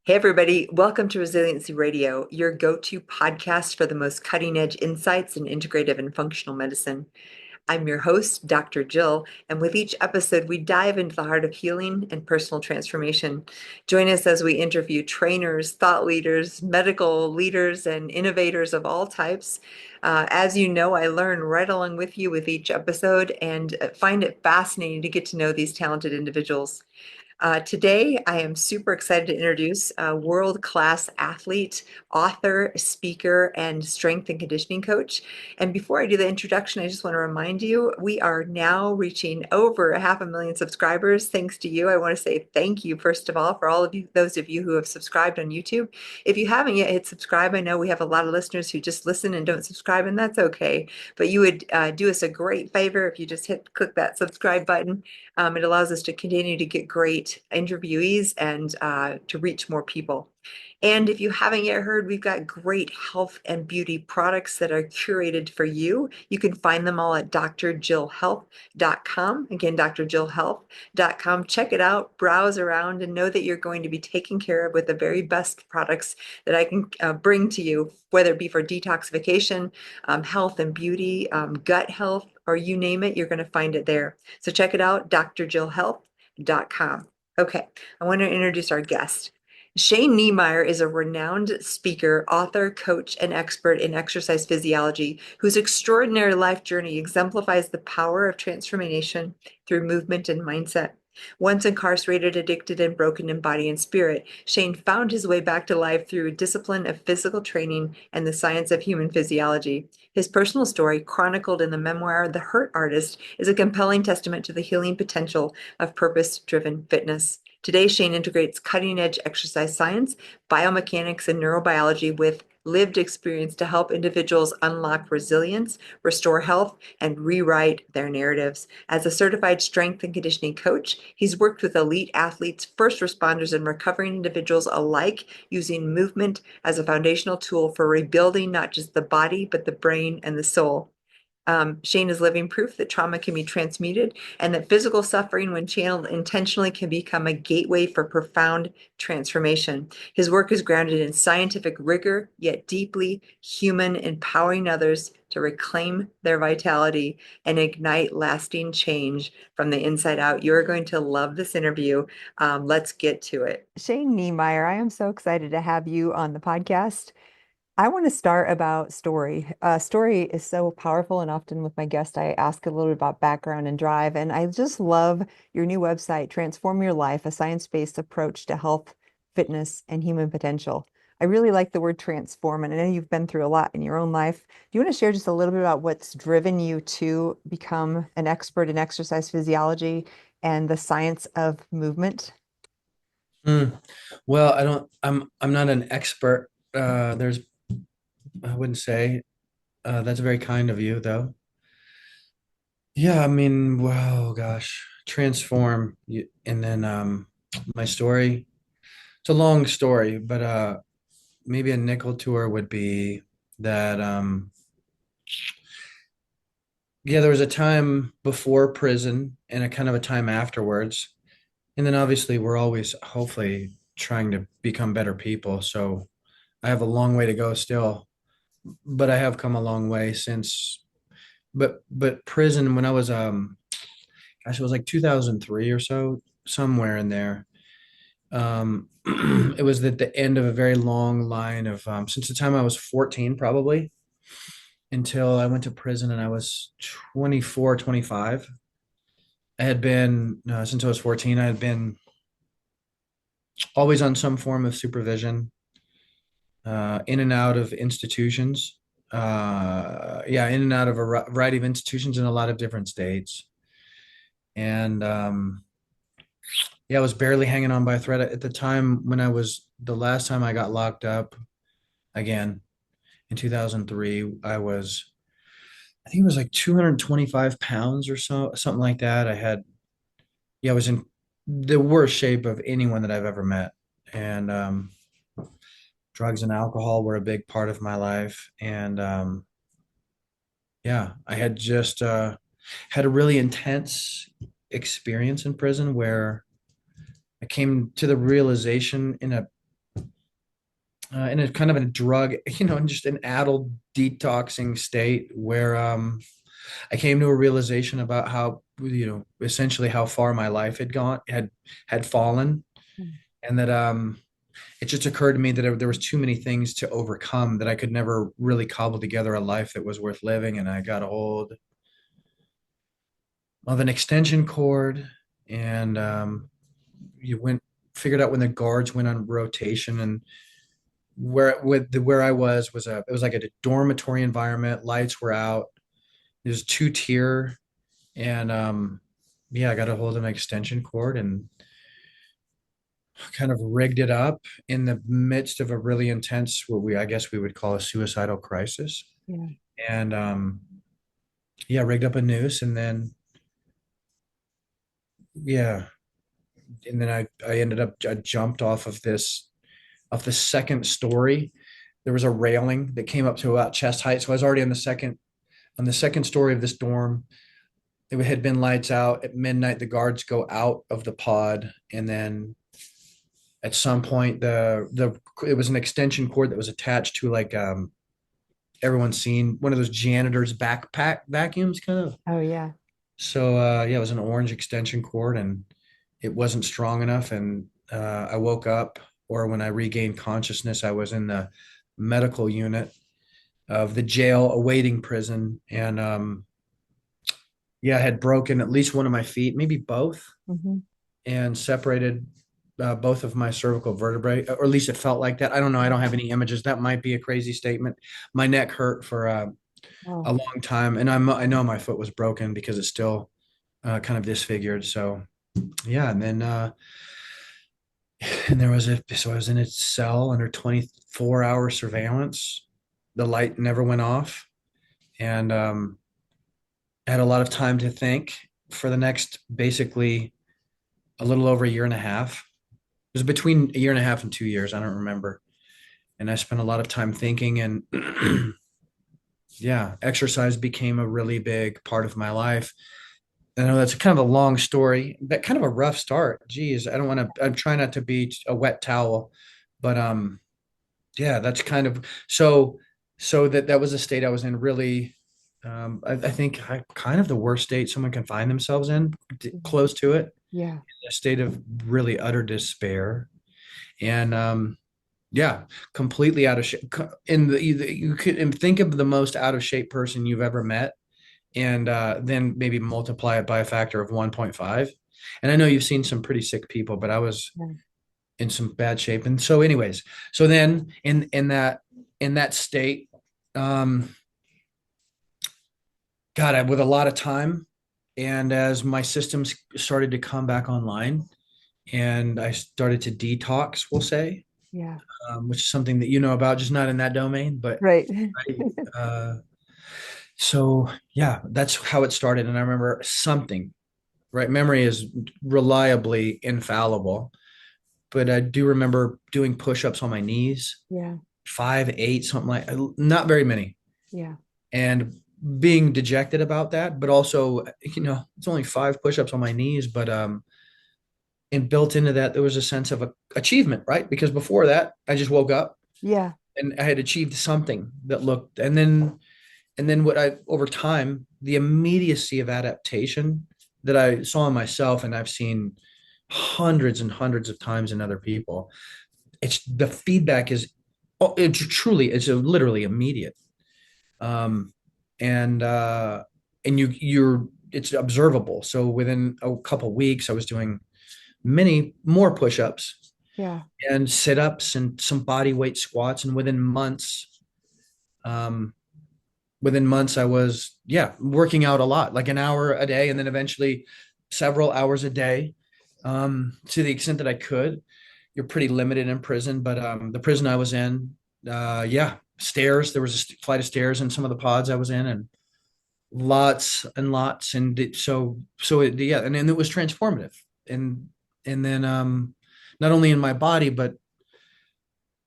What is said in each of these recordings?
Hey, everybody. Welcome to Resiliency Radio, your go-to podcast for the most cutting-edge insights in integrative and functional medicine. I'm your host, Dr. Jill, and with each episode, we dive into the heart of healing and personal transformation. Join us as we interview trainers, thought leaders, medical leaders, and innovators of all types. As you know, I learn right along with you with each episode and find it fascinating to get to know these talented individuals. Today, I am super excited to introduce a world-class athlete, author, speaker, and strength and conditioning coach. And before I do the introduction, I just want to remind you, we are now reaching over 500,000 subscribers. Thanks to you. I want to say thank you, first of all, for all of you, those of you who have subscribed on YouTube. If you haven't yet hit subscribe, I know we have a lot of listeners who just listen and don't subscribe, and that's okay. But you would do us a great favor if you just click that subscribe button. It allows us to continue to get great interviewees and to reach more people. And if you haven't yet heard, we've got great health and beauty products that are curated for you. You can find them all at drjillhealth.com. Again, drjillhealth.com. Check it out, browse around, and know that you're going to be taken care of with the very best products that I can bring to you, whether it be for detoxification, health and beauty, gut health, or you name it, you're going to find it there. So check it out, drjillhealth.com. Okay, I want to introduce our guest. Shane Niemeyer is a renowned speaker, author, coach, and expert in exercise physiology whose extraordinary life journey exemplifies the power of transformation through movement and mindset. Once incarcerated, addicted, and broken in body and spirit, Shane found his way back to life through a discipline of physical training and the science of human physiology. His personal story, chronicled in the memoir The Hurt Artist, is a compelling testament to the healing potential of purpose-driven fitness. Today, Shane integrates cutting-edge exercise science, biomechanics, and neurobiology with lived experience to help individuals unlock resilience, restore health, and rewrite their narratives. As a certified strength and conditioning coach, he's worked with elite athletes, first responders, and recovering individuals alike, using movement as a foundational tool for rebuilding not just the body, but the brain and the soul. Shane is living proof that trauma can be transmuted and that physical suffering, when channeled intentionally, can become a gateway for profound transformation. His work is grounded in scientific rigor, yet deeply human, empowering others to reclaim their vitality and ignite lasting change from the inside out. You're going to love this interview. Let's get to it. Shane Niemeyer, I am so excited to have you on the podcast. I want to start about story. Story is so powerful, and often with my guest, I ask a little bit about background and drive. And I just love your new website, Transform Your Life, a science-based approach to health, fitness, and human potential. I really like the word transform, and I know you've been through a lot in your own life. Do you want to share just a little bit about what's driven you to become an expert in exercise physiology and the science of movement? Mm. Well, I'm not an expert. I wouldn't say, that's very kind of you though. Yeah, I mean, well, gosh, and then my story. It's a long story, but maybe a nickel tour would be that yeah, there was a time before prison and a kind of a time afterwards. And then obviously we're always hopefully trying to become better people. So I have a long way to go still, but I have come a long way since. But prison, when I was gosh, it was like 2003 or so, somewhere in there. It was at the end of a very long line of since the time I was 14 probably until I went to prison and I was 24, 25. I had been since I was 14, I had been always on some form of supervision, in and out of institutions. Yeah, in and out of a variety of institutions in a lot of different states. And yeah, I was barely hanging on by a thread at the time when the last time I got locked up again in 2003. I think it was like 225 pounds or so, something like that. Yeah, I was in the worst shape of anyone that I've ever met. And drugs and alcohol were a big part of my life. And yeah, I had just had a really intense experience in prison where I came to the realization in a kind of a drug, in just an adult detoxing state where I came to a realization about how, essentially how far my life had fallen, Mm. and that it just occurred to me that there was too many things to overcome, that I could never really cobble together a life that was worth living. And I got a hold of an extension cord, and you went figured out when the guards went on rotation, and where I was it was like a dormitory environment. Lights were out. There's two-tier, and yeah, I got a hold of an extension cord and kind of rigged it up in the midst of a really intense, what I guess we would call a suicidal crisis. Yeah. And yeah, rigged up a noose, and then yeah, and then I ended up I jumped off the second story. There was a railing that came up to about chest height, so I was already on the second story of this dorm. It had been lights out at midnight. The guards go out of the pod, and then at some point the it was an extension cord that was attached to, like, everyone's seen one of those janitor's backpack vacuums, kind of. Oh, yeah. So yeah, it was an orange extension cord, and it wasn't strong enough. And I woke up, or when I regained consciousness, I was in the medical unit of the jail awaiting prison. And yeah, I had broken at least one of my feet, maybe both, Hmm. and separated both of my cervical vertebrae, or at least it felt like that. I don't know. I don't have any images. That might be a crazy statement. My neck hurt for a Oh, long time, and I know my foot was broken because it's still kind of disfigured. So yeah, and then and there was so I was in a cell under 24-hour surveillance. The light never went off, and I had a lot of time to think for the next, basically, a little over a year and a half. It was between a year and a half and 2 years. I don't remember. And I spent a lot of time thinking, and yeah, exercise became a really big part of my life. I know that's kind of a long story, but kind of a rough start. Geez, I don't want to, I'm trying not to be a wet towel, but yeah, that's kind of so that was a state I was in, really. I think kind of the worst state someone can find themselves in, close to it, yeah. a state of really utter despair. And yeah, completely out of shape. In you could think of the most out of shape person you've ever met, and then maybe multiply it by a factor of 1.5. And I know you've seen some pretty sick people, but I was Yeah. in some bad shape. And so, anyways, so then in that state, um, God, with a lot of time, and as my systems started to come back online, and I started to detox, we'll say, Yeah. which is something that you know about, just not in that domain, but Right. uh, so yeah, that's how it started. And I remember something, right? Memory is reliably infallible, but I do remember doing push-ups on my knees, Yeah. 5, 8, something like, not very many, Yeah. and being dejected about that. But also, it's only 5 push-ups on my knees, but and built into that, there was a sense of achievement, right? Because before that, I just woke up Yeah. and I had achieved something that looked, and then what I over time, the immediacy of adaptation that I saw in myself, and I've seen hundreds and hundreds of times in other people. It's the feedback is, oh, it's literally immediate. Um, and you're it's observable. So within a couple weeks, I was doing many more push-ups Yeah. and sit-ups and some body weight squats, and um, within months I was, yeah, working out a lot, like an hour a day, and then eventually several hours a day, to the extent that I could. You're pretty limited in prison, but the prison I was in, yeah, stairs. There was a flight of stairs in some of the pods I was in, and lots and lots, and yeah, and then it was transformative, and then not only in my body, but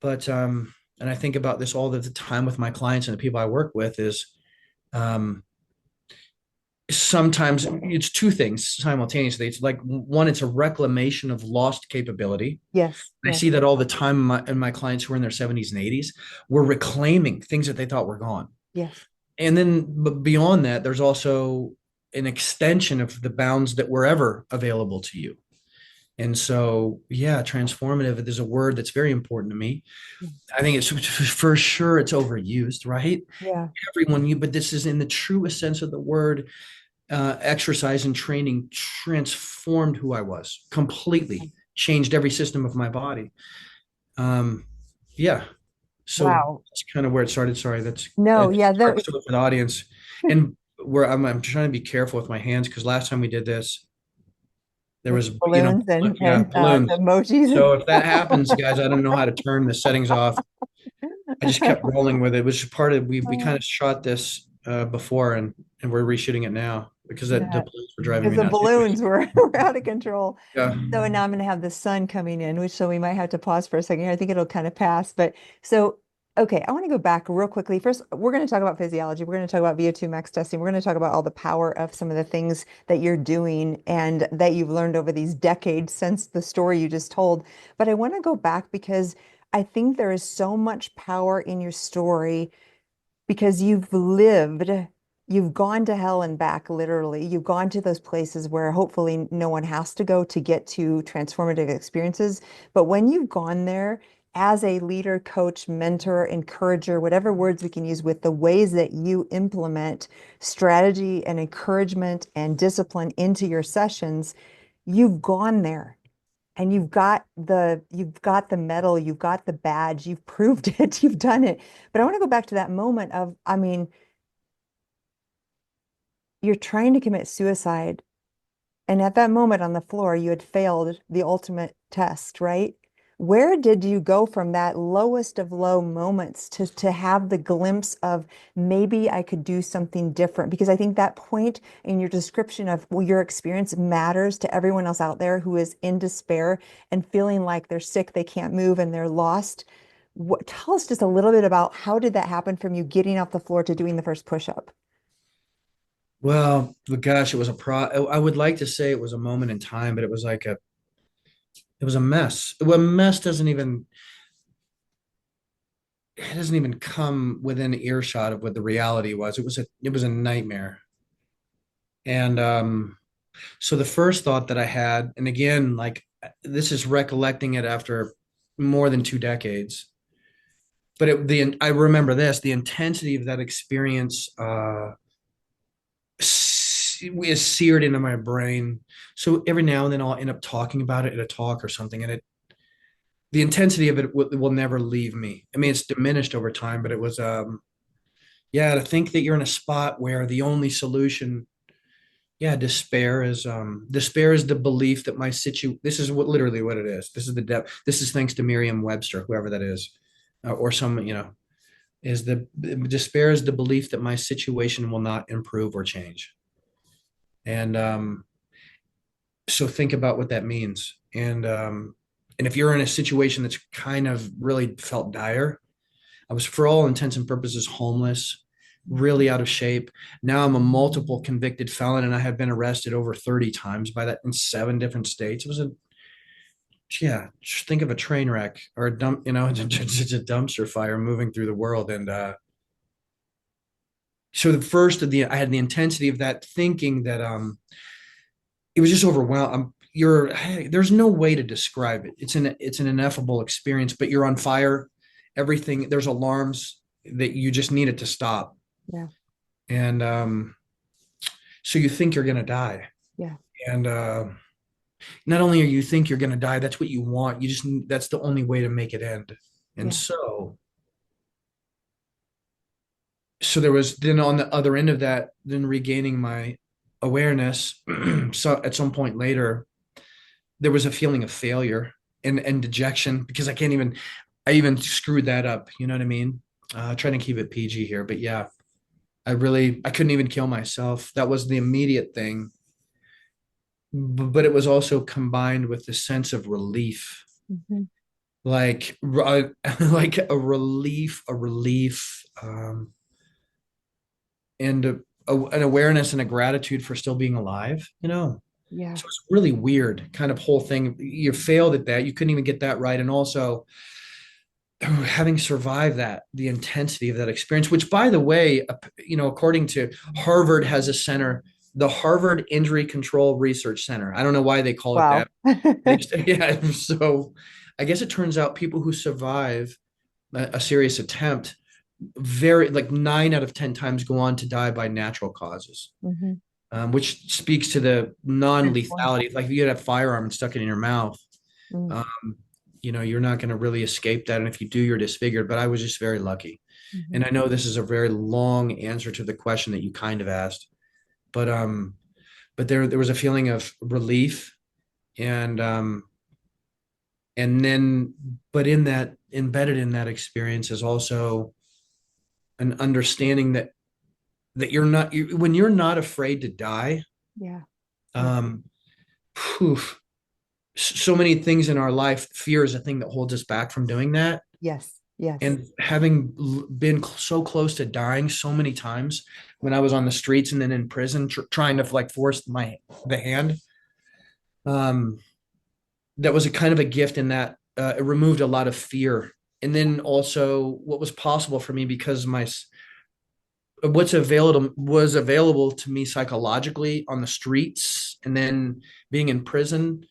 and I think about this all the time with my clients and the people I work with, is um sometimes it's two things simultaneously. It's like one, it's a reclamation of lost capability. Yes, I yes, see that all the time in my clients who are in their 70s and 80s were reclaiming things that they thought were gone. yes. And then but beyond that, there's also an extension of the bounds that were ever available to you. And so, yeah, transformative is a word that's very important to me. I think it's for sure it's overused, right? Yeah. Everyone, but this is in the truest sense of the word. Exercise and training transformed who I was completely, changed every system of my body. Um, yeah. So Wow. that's kind of where it started. Sorry, No, that's yeah, hard to for the audience. And where I'm trying to be careful with my hands because last time we did this, there with was, balloons like, yeah, the balloons. emojis. So if that happens, guys, I don't know how to turn the settings off. I just kept rolling with it. It was just part of we kind of shot this before and we're reshooting it now because the Yeah, balloons were driving because me the nuts. balloons were out of control. Yeah. So and now I'm going to have the sun coming in, which so we might have to pause for a second here. I think it'll kind of pass. But so, okay, I want to go back real quickly. First, we're going to talk about physiology. We're going to talk about VO2 max testing. We're going to talk about all the power of some of the things that you're doing and that you've learned over these decades since the story you just told. But I want to go back because I think there is so much power in your story because you've gone to hell and back, literally. You've gone to those places where hopefully no one has to go to get to transformative experiences. But when you've gone there as a leader, coach, mentor, encourager, whatever words we can use with the ways that you implement strategy and encouragement and discipline into your sessions, you've gone there and you've got the medal, you've got the badge, you've proved it, you've done it. But I want to go back to that moment of, I mean, you're trying to commit suicide, and at that moment on the floor, you had failed the ultimate test, right? Where did you go from that lowest of low moments to have the glimpse of maybe I could do something different? Because I think that point in your description of well, your experience matters to everyone else out there who is in despair and feeling like they're sick, they can't move, and they're lost. Tell us just a little bit about how did that happen from you getting off the floor to doing the first push-up? Well, but gosh, it was I would like to say it was a moment in time, but it was a mess. Well, mess it doesn't even come within earshot of what the reality was. It was a nightmare. And so the first thought that I had, and again, like this is recollecting it after more than 2 decades, but I remember this, the intensity of that experience is seared into my brain. So every now and then I'll end up talking about it at a talk or something, and the intensity of it will never leave me. I mean, it's diminished over time, but it was yeah, to think that you're in a spot where the only solution, yeah, despair is the belief that my this is what literally what it is. This is the depth. This is thanks to Merriam-Webster, whoever that is, or some, is the despair is the belief that my situation will not improve or change. And so think about what that means. And if you're in a situation that's kind of really felt dire, I was for all intents and purposes homeless, really out of shape. Now I'm a multiple convicted felon and I have been arrested over 30 times by that in 7 different states. It was yeah, just think of a train wreck or a dump, it's a dumpster fire moving through the world. And so I had the intensity of that thinking that it was just overwhelmed. There's no way to describe it. It's an ineffable experience, but you're on fire. Everything, there's alarms that you just need it to stop. Yeah, And so you think you're going to die. yeah, And not only are you think you're going to die, that's what you want. That's the only way to make it end. And yeah. so there was then on the other end of that, then regaining my awareness. So at some point later, there was a feeling of failure and dejection because I even screwed that up. You know what I mean? Trying to keep it PG here, but yeah, I couldn't even kill myself. That was the immediate thing. But it was also combined with the sense of relief, Mhm. like, like a relief, and an awareness and a gratitude for still being alive, you know? Yeah. So it's really weird kind of whole thing. You failed at that. You couldn't even get that right. And also having survived that, the intensity of that experience, which by the way, you know, according to Harvard has a center, the Harvard Injury Control Research Center. I don't know why they call it Wow. that. Yeah. So I guess it turns out people who survive a serious attempt, very like 9 out of 10 times go on to die by natural causes, Hmm. which speaks to the non-lethality. Like if you had a firearm and stuck it in your mouth, Mm-hmm. um, you know, you're not going to really escape that. And if you do, you're disfigured. But I was just very lucky. And I know this is a very long answer to the question that you kind of asked, but there was a feeling of relief and and then but in that embedded in that experience is also an understanding that you're not when you're not afraid to die. Yeah. Yeah. um poof, so many things in our life, fear is a thing that holds us back from doing that. Yes. Yes. And having been so close to dying so many times when I was on the streets and then in prison trying to like force the hand, um that was a kind of a gift in that it removed a lot of fear. And then also what was possible for me because my what's available was available to me psychologically on the streets and then being in prison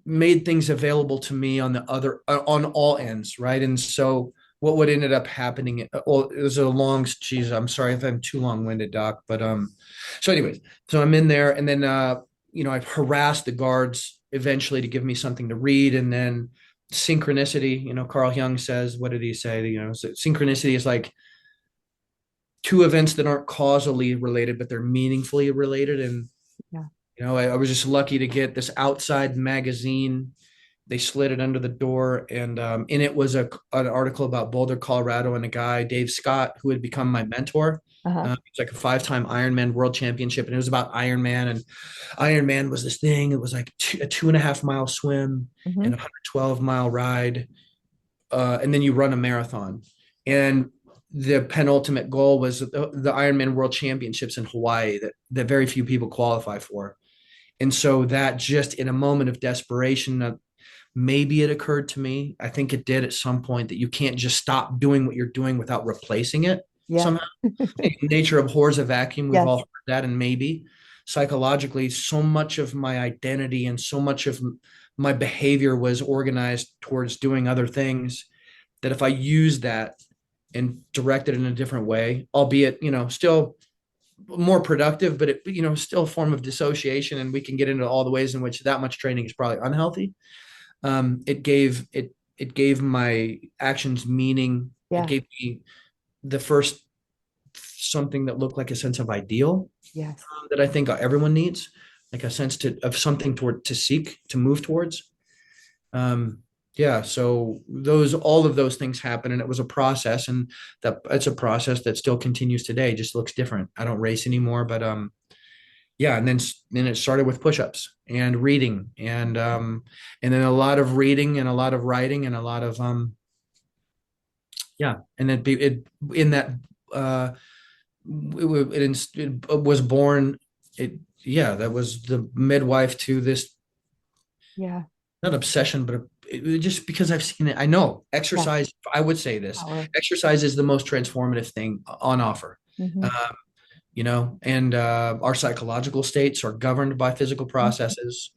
made things available to me on the other on all ends, right? And so what would ended up happening, well, it was a long, geez, I'm sorry if I'm too long-winded, Doc, but so anyways, so I'm in there and then you know, I've harassed the guards eventually to give me something to read. And then synchronicity, you know, Carl Jung says, what did he say? You know, so synchronicity is like two events that aren't causally related, but they're meaningfully related. And Yeah. you know, I was just lucky to get this outside magazine. They slid it under the door, and in it was an article about Boulder, Colorado, and a guy, Dave Scott, who had become my mentor. Uh-huh. He's like a 5-time Ironman world championship, and it was about Ironman. And Ironman was this thing. It was like a 2.5 mile swim Hmm. and a 112-mile ride, and then you run a marathon. And the penultimate goal was the Ironman World Championships in Hawaii that very few people qualify for. And so that just in a moment of desperation, maybe it occurred to me, I think it did at some point, that you can't just stop doing what you're doing without replacing it Yeah. somehow. Nature abhors a vacuum. We've all Yes. heard that. And maybe psychologically, so much of my identity and so much of my behavior was organized towards doing other things that if I use that and direct it in a different way, albeit, you know, still more productive, but it, you know, still a form of dissociation. And we can get into all the ways in which that much training is probably unhealthy. It gave my actions meaning. It Yeah. gave me the first something that looked like a sense of ideal Yes. that I think everyone needs, like a sense of something to seek, to move towards. Um, yeah, so all of those things happen, and it was a process, and that it's a process that still continues today. Just looks different. I don't race anymore, but yeah, and then it started with push-ups and reading, and then a lot of reading and a lot of writing and a lot of yeah, and it in that uh it was born it yeah, that was the midwife to this, Yeah. not obsession, but just because I've seen it. I know Yeah. exercise, I would say this, Power. exercise is the most transformative thing on offer. Hmm. Um, you know, and our psychological states are governed by physical processes.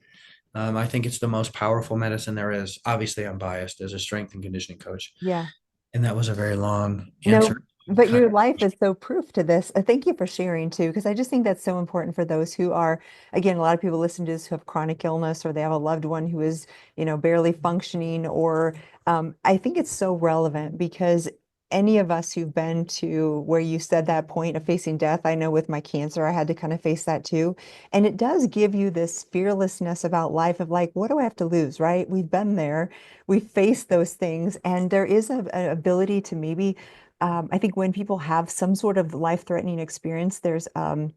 I think it's the most powerful medicine there is. Obviously, I'm biased as a strength and conditioning coach, Yeah. and that was a very long No, answer. but Kind your life is so proof to this. Thank you for sharing too, because I just think that's so important for those who are, again, a lot of people listen to this who have chronic illness or they have a loved one who is, barely functioning, or I think it's so relevant because any of us who've been to where you said that point of facing death, I know with my cancer, I had to kind of face that too. And it does give you this fearlessness about life of like, what do I have to lose, right? We've been there, we've faced those things, and there is an ability to maybe I think when people have some sort of life-threatening experience, there's kind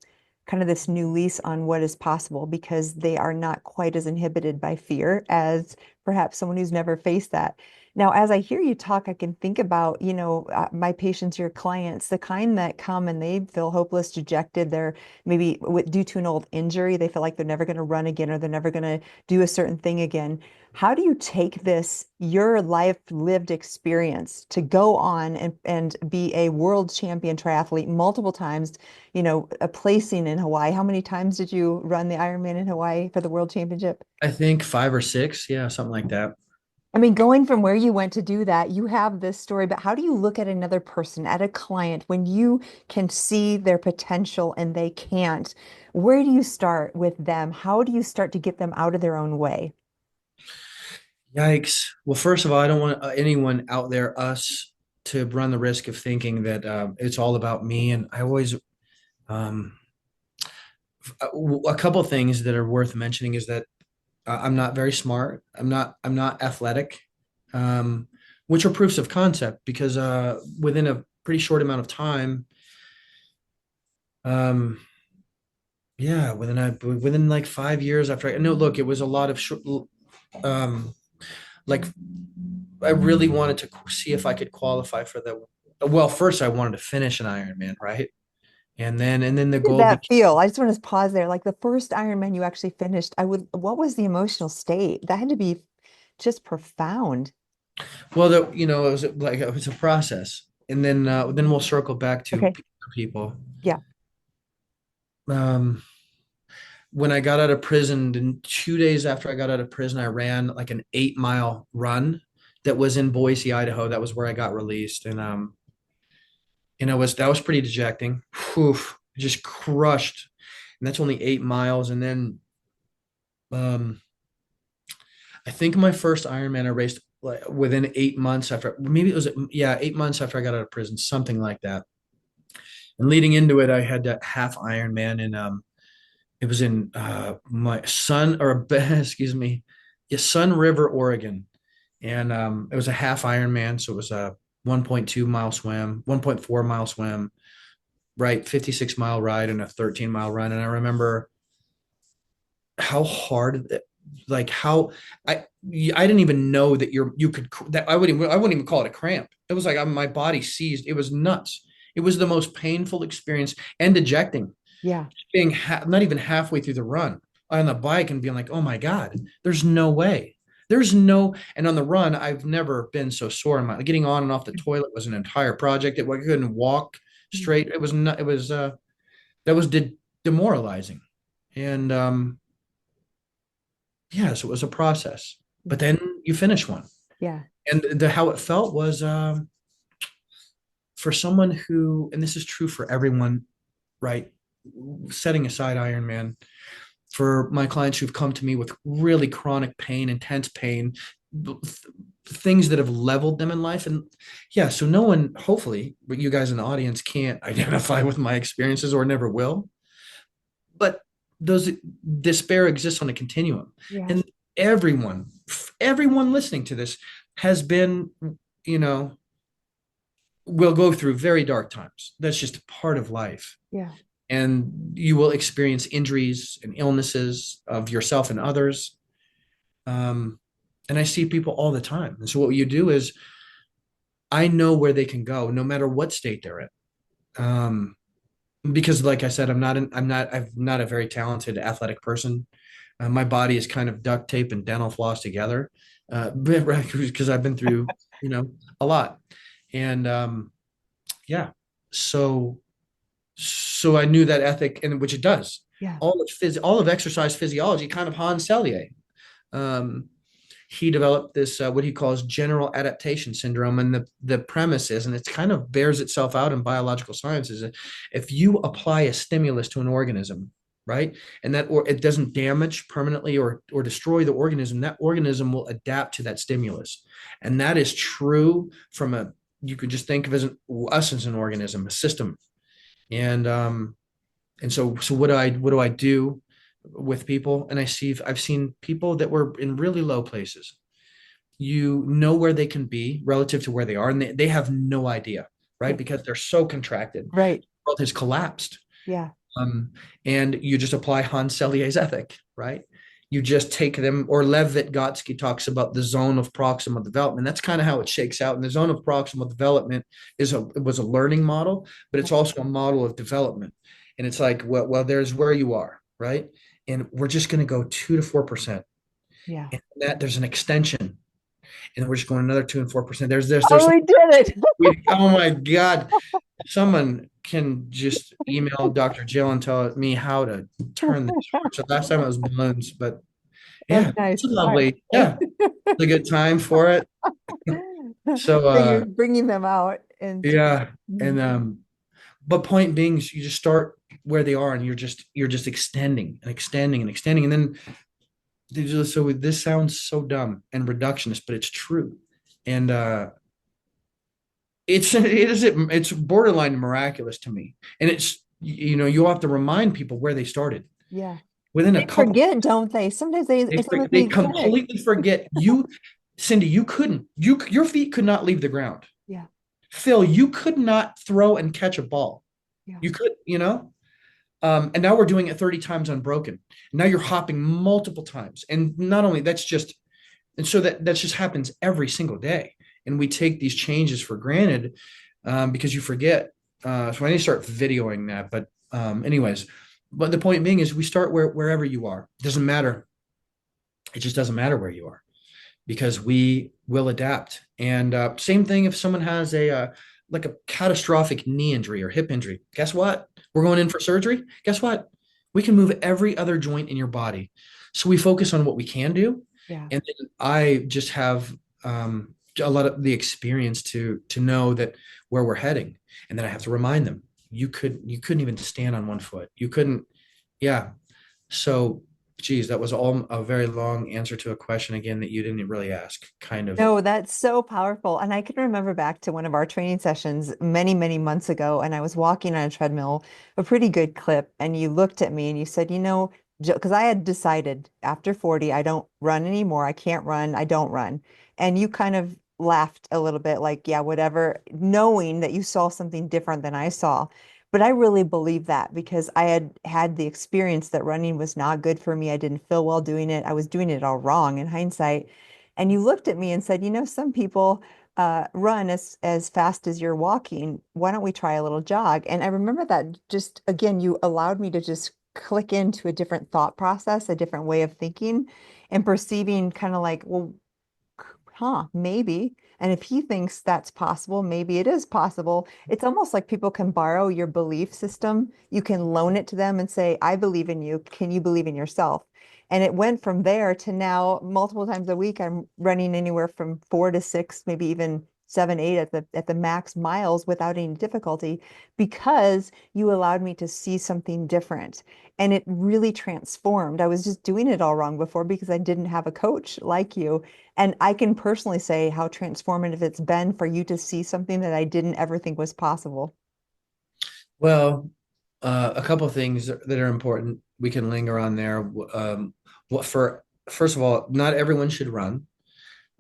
of this new lease on what is possible because they are not quite as inhibited by fear as perhaps someone who's never faced that. Now, as I hear you talk, I can think about, my patients, your clients, the kind that come and they feel hopeless, dejected. They're maybe due to an old injury, they feel like they're never going to run again or they're never going to do a certain thing again. How do you take this, your life lived experience, to go on and be a world champion triathlete multiple times, a placing in Hawaii? How many times did you run the Ironman in Hawaii for the world championship? I think 5 or 6. Yeah, something like that. I mean, going from where you went to do that, you have this story, but how do you look at another person, at a client, when you can see their potential and they can't? Where do you start with them? How do you start to get them out of their own way? Yikes. Well, first of all, I don't want anyone out there, us, to run the risk of thinking that it's all about me. And I always, um, a couple of things that are worth mentioning is that I'm not very smart. I'm not athletic, um, which are proofs of concept because within a pretty short amount of time, um, yeah, within like 5 years after I no, look, it was a lot of short, um, like I really wanted to see if I could qualify for the. Well, first I wanted to finish an Ironman, right? And then the How did goal that became, feel? I just want to pause there. Like the first Ironman you actually finished, what was the emotional state? That had to be just profound. well, it was like it was a process, and then we'll circle back to Okay. people. Yeah. Um, when I got out of prison, and 2 days after I got out of prison, I ran like an 8 mile run that was in Boise, Idaho. That was where I got released, and that was pretty dejecting. Whew, just crushed, and that's only 8 miles. And then um, I think my first Ironman I raced like within 8 months after, maybe it was, yeah, 8 months after I got out of prison, something like that. And leading into it, I had that half Ironman, and it was in my Sun or excuse me, yeah, Sun River, Oregon, and it was a half Ironman, so it was a 1.2 mile swim, 1.4 mile swim, right, 56-mile ride, and a 13-mile run. And I remember how hard like how I didn't even know that you could that I wouldn't even call it a cramp. It was like my body seized. It was nuts. It was the most painful experience and dejecting. Yeah. Being not even halfway through the run on the bike and being like, oh my God, there's no way. There's no, and on the run, I've never been so sore in my getting on and off the toilet was an entire project. I couldn't walk straight. It was not, it was that was demoralizing. And yeah, so it was a process. But then you finish one. Yeah. And the how it felt was for someone who, and this is true for everyone, right? Setting aside Ironman, for my clients who've come to me with really chronic pain, intense pain, things that have leveled them in life. And yeah, so no one, hopefully, but you guys in the audience can't identify with my experiences or never will. But those despair exists on a continuum. Yeah. And everyone, everyone listening to this has been, you know, will go through very dark times. That's just part of life. Yeah. And you will experience injuries and illnesses of yourself and others. And I see people all the time. And so what you do is I know where they can go no matter what state they're in. Because like I said, I'm not a very talented athletic person. My body is kind of duct tape and dental floss together. Because I've been through, a lot. And yeah, so I knew that ethic, and which it does. Yeah. All of exercise physiology, kind of Hans Selye. Um, he developed this what he calls general adaptation syndrome, and the premise is, and it kind of bears itself out in biological science, is that if you apply a stimulus to an organism, right, and that or it doesn't damage permanently or destroy the organism, that organism will adapt to that stimulus, and that is true from a you could just think of us as an organism, a system. And so what do I do with people? And I've seen people that were in really low places. You know where they can be relative to where they are, and they have no idea, right? Because they're so contracted. Right. The world has collapsed. Yeah. And you just apply Hans Selye's ethic, right? you just take them, or Lev Vygotsky talks about the zone of proximal development. That's kind of how it shakes out. And the zone of proximal development it was a learning model, but it's also a model of development. And it's like, well, there's where you are, right? And we're just going to go 2 to 4%. Yeah. And that there's an extension, and we're just going another 2 and 4%. Oh, we did it. Oh my God. Someone can just email Dr. Jill and tell me how to turn this. So last time it was balloons, but That's yeah, nice. it's a All right. lovely, yeah, it's a good time for it. So So you're bringing them out and yeah, and Mhm. but point being is you just start where they are, and you're just extending and extending and extending, and then so this sounds so dumb and reductionist, but it's true. And it's borderline miraculous to me. And you have to remind people where they started Yeah. within a They couple. forget, don't they? Sometimes it's like They we panic. completely forget. Cindy, your feet could not leave the ground. Yeah. Phil, you could not throw and catch a ball. Yeah. You could, and now we're doing it 30 times unbroken. Now you're hopping multiple times. And not only and so that just happens every single day. And we take these changes for granted, because you forget. So I need to start videoing that. But anyways, but the point being is we start wherever you are. It doesn't matter. It just doesn't matter where you are, because we will adapt. And same thing if someone has like a catastrophic knee injury or hip injury. Guess what? We're going in for surgery. Guess what? We can move every other joint in your body. So we focus on what we can do. Yeah. And then I just have a lot of the experience to know that where we're heading. And then I have to remind them, you couldn't even stand on one foot. You couldn't. Yeah. So geez, that was all a very long answer to a question again that you didn't really ask, kind of. No, that's so powerful. And I can remember back to one of our training sessions many, many months ago, and I was walking on a treadmill, a pretty good clip, and you looked at me and you said, because I had decided after 40, I don't run anymore. I can't run. I don't run. And you kind of laughed a little bit like, yeah, whatever, knowing that you saw something different than I saw. But I really believe that because I had had the experience that running was not good for me. I didn't feel well doing it. I was doing it all wrong in hindsight. And you looked at me and said, some people run as fast as you're walking. Why don't we try a little jog? And I remember that just again, you allowed me to just click into a different thought process, a different way of thinking and perceiving kind of like, well, maybe. And if he thinks that's possible, maybe it is possible. It's almost like people can borrow your belief system. You can loan it to them and say, I believe in you. Can you believe in yourself? And it went from there to now multiple times a week, I'm running anywhere from 4 to 6, maybe even 7, 8 at the max miles without any difficulty because you allowed me to see something different. And it really transformed. I was just doing it all wrong before because I didn't have a coach like you. And I can personally say how transformative it's been for you to see something that I didn't ever think was possible. Well, a couple of things that are important we can linger on there. What for? First of all, not everyone should run,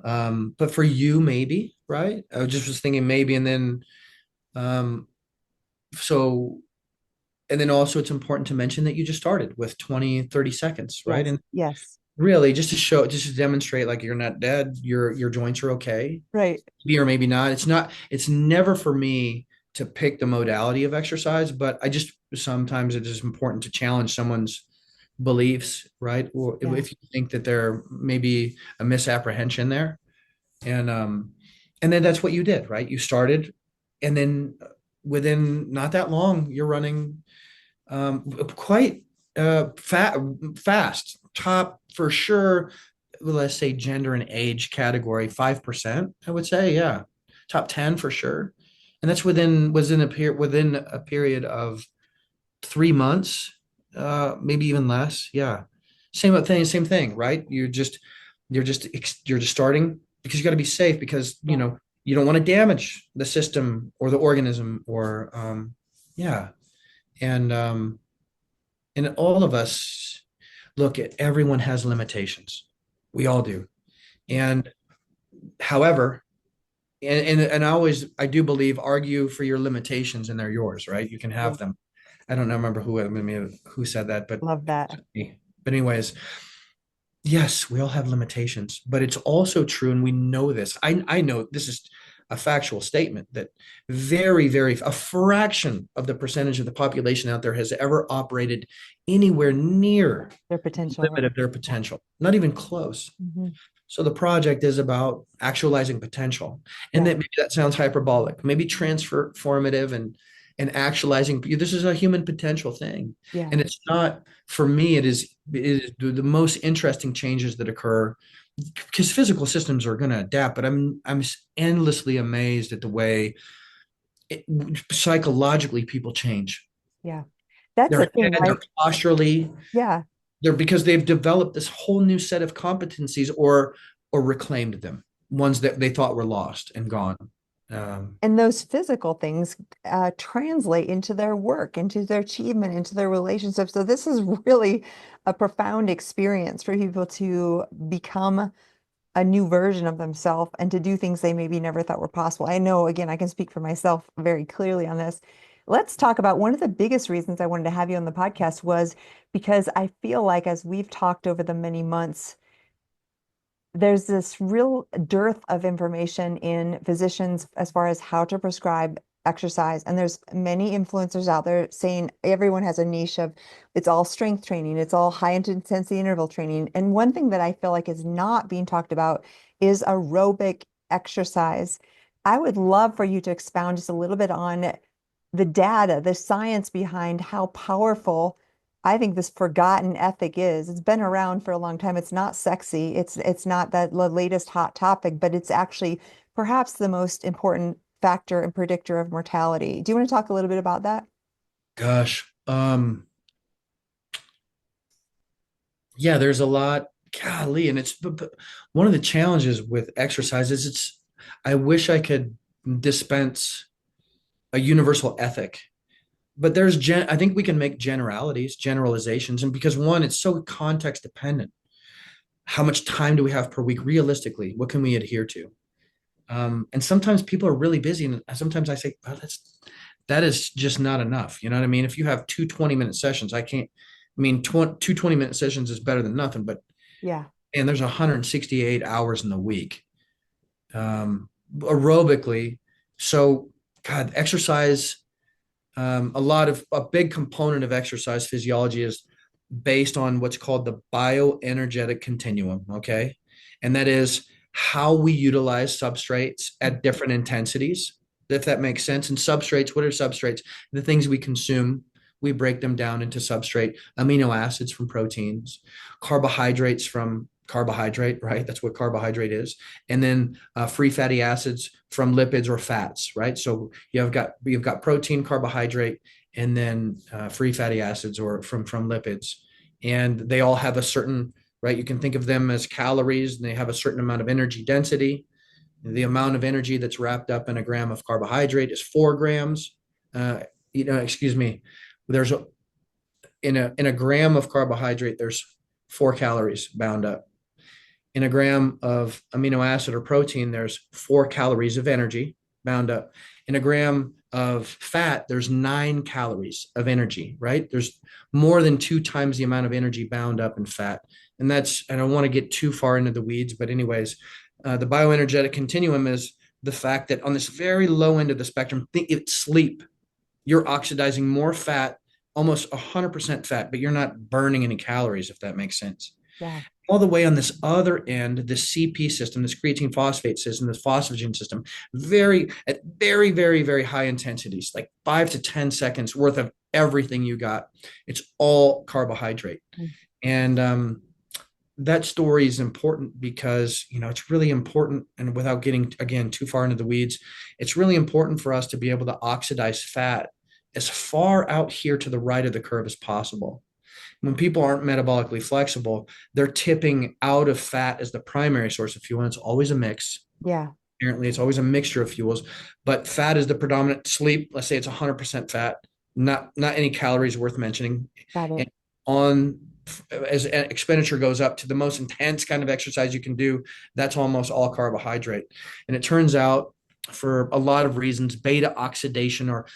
but for you, maybe, right? I just was thinking maybe, and then um, so, and then also it's important to mention that you just started with 20, 30 seconds, right? Yes. And Yes. really, just to demonstrate, like you're not dead, your joints are okay, Right. maybe or maybe not. It's never for me to pick the modality of exercise, but I just sometimes it is important to challenge someone's beliefs, right? Or Yeah. if you think that there may be a misapprehension there. And then that's what you did, right? You started, and then within not that long, you're running quite fast, top for sure. Let's say gender and age category 5%, I would say. Yeah, top 10 for sure. And that's within a period of 3 months, maybe even less. Yeah, same thing, right? You're just starting because you got to be safe, because Yeah. you don't want to damage the system or the organism, or yeah. And all of us, look, at everyone has limitations. We all do. And however, and I do believe, argue for your limitations and they're yours, right? You can Yeah. have them. I don't remember who said that, but Love that. anyways, Yes, we all have limitations, but it's also true, and we know this. I know this is a factual statement that a fraction of the percentage of the population out there has ever operated anywhere near Their the potential, limit right? of their potential, not even close. Mhm. So the project is about actualizing potential. And Yeah, that maybe that sounds hyperbolic, maybe transformative and actualizing. This is a human potential thing. yeah. And it's not, for me, it is the most interesting changes that occur because physical systems are going to adapt, but I'm endlessly amazed at the way it, psychologically people change. Yeah. That's Their the thing, head, they're right? posturally, Yeah. they're because they've developed this whole new set of competencies or reclaimed them, ones that they thought were lost and gone. Um, And those physical things translate into their work, into their achievement, into their relationships. So this is really a profound experience for people to become a new version of themselves and to do things they maybe never thought were possible. I know, again, I can speak for myself very clearly on this. Let's talk about one of the biggest reasons I wanted to have you on the podcast was because I feel like as we've talked over the many months, there's this real dearth of information in physicians as far as how to prescribe exercise. And there's many influencers out there saying everyone has a niche of it's all strength training, it's all high intensity interval training. And one thing that I feel like is not being talked about is aerobic exercise. I would love for you to expound just a little bit on the data, the science behind how powerful I think this forgotten ethic is. It's been around for a long time. It's not sexy. It's not that the latest hot topic, but it's actually perhaps the most important factor and predictor of mortality. Do you want to talk a little bit about that? gosh, yeah, there's a lot. Golly, and but one of the challenges with exercise is I wish I could dispense a universal ethic, but I think we can make generalizations, and because one, it's so context dependent. How much time do we have per week realistically? What can we adhere to? And sometimes people are really busy, and sometimes I say, "Oh, that is just not enough." You know what I mean? If you have two 20-minute sessions, I can't. I mean, two 20-minute sessions is better than nothing, but Yeah. and there's 168 hours in the week, aerobically. So, God, exercise. A big component of exercise physiology is based on what's called the bioenergetic continuum. Okay, and that is how we utilize substrates at different intensities, if that makes sense. And substrates, what are substrates? The things we consume, we break them down into substrate: amino acids from proteins, carbohydrates from carbohydrate, right? That's what carbohydrate is. And then free fatty acids from lipids or fats, right? So you've got protein, carbohydrate, and then free fatty acids or from lipids. And they all have a certain, right? You can think of them as calories, and they have a certain amount of energy density. The amount of energy that's wrapped up in a gram of carbohydrate is 4 grams. Excuse me. There's in a gram of carbohydrate, there's 4 calories bound up. In a gram of amino acid or protein, there's 4 calories of energy bound up. In a gram of fat, there's 9 calories of energy, right? There's more than 2 times the amount of energy bound up in fat. And I don't want to get too far into the weeds, but anyways, the bioenergetic continuum is the fact that on this very low end of the spectrum, think it's sleep. You're oxidizing more fat, almost 100% fat, but you're not burning any calories, if that makes sense. Yeah. All the way on this other end, the CP system, this creatine phosphate system, this phosphagen system, at very, very, very high intensities, like 5 to 10 seconds worth of everything you got. It's all carbohydrate. Mm. And that story is important because, it's really important. And without getting, again, too far into the weeds, it's really important for us to be able to oxidize fat as far out here to the right of the curve as possible. When people aren't metabolically flexible, they're tipping out of fat as the primary source of fuel. And it's always a mix. Yeah. Apparently, it's always a mixture of fuels, but fat is the predominant. Sleep, let's say it's 100% fat, not any calories worth mentioning. Got it. And on as expenditure goes up to the most intense kind of exercise you can do, that's almost all carbohydrate. And it turns out, for a lot of reasons, beta oxidation or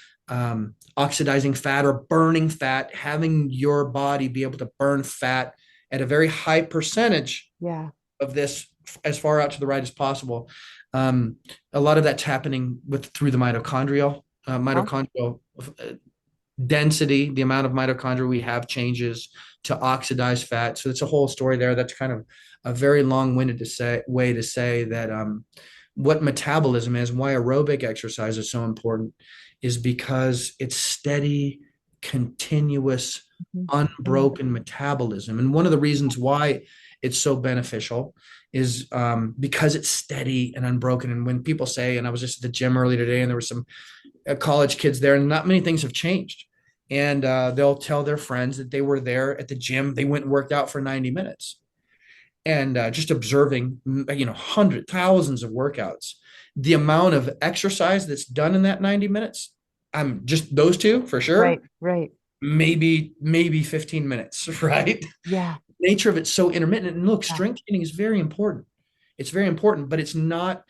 oxidizing fat or burning fat, having your body be able to burn fat at a very high percentage Yeah. of this as far out to the right as possible. Um, a lot of that's happening through the Huh? mitochondrial density. The amount of mitochondria we have changes to oxidized fat. So it's a whole story there. That's kind of a very long-winded way to say that what metabolism is, why aerobic exercise is so important, is because it's steady, continuous, Mhm. Mhm. unbroken metabolism. And one of the reasons why it's so beneficial is because it's steady and unbroken. And when people say, and I was just at the gym earlier today, and there were some college kids there, and not many things have changed. And they'll tell their friends that they were there at the gym. They went and worked out for 90 minutes, and just observing, hundred thousands of workouts, the amount of exercise that's done in that 90 minutes. I'm just those two for Right, sure. right. Maybe 15 minutes, right? Yeah, Nature of it's so intermittent. And look, yeah. strength training is very important. It's very important, but it's not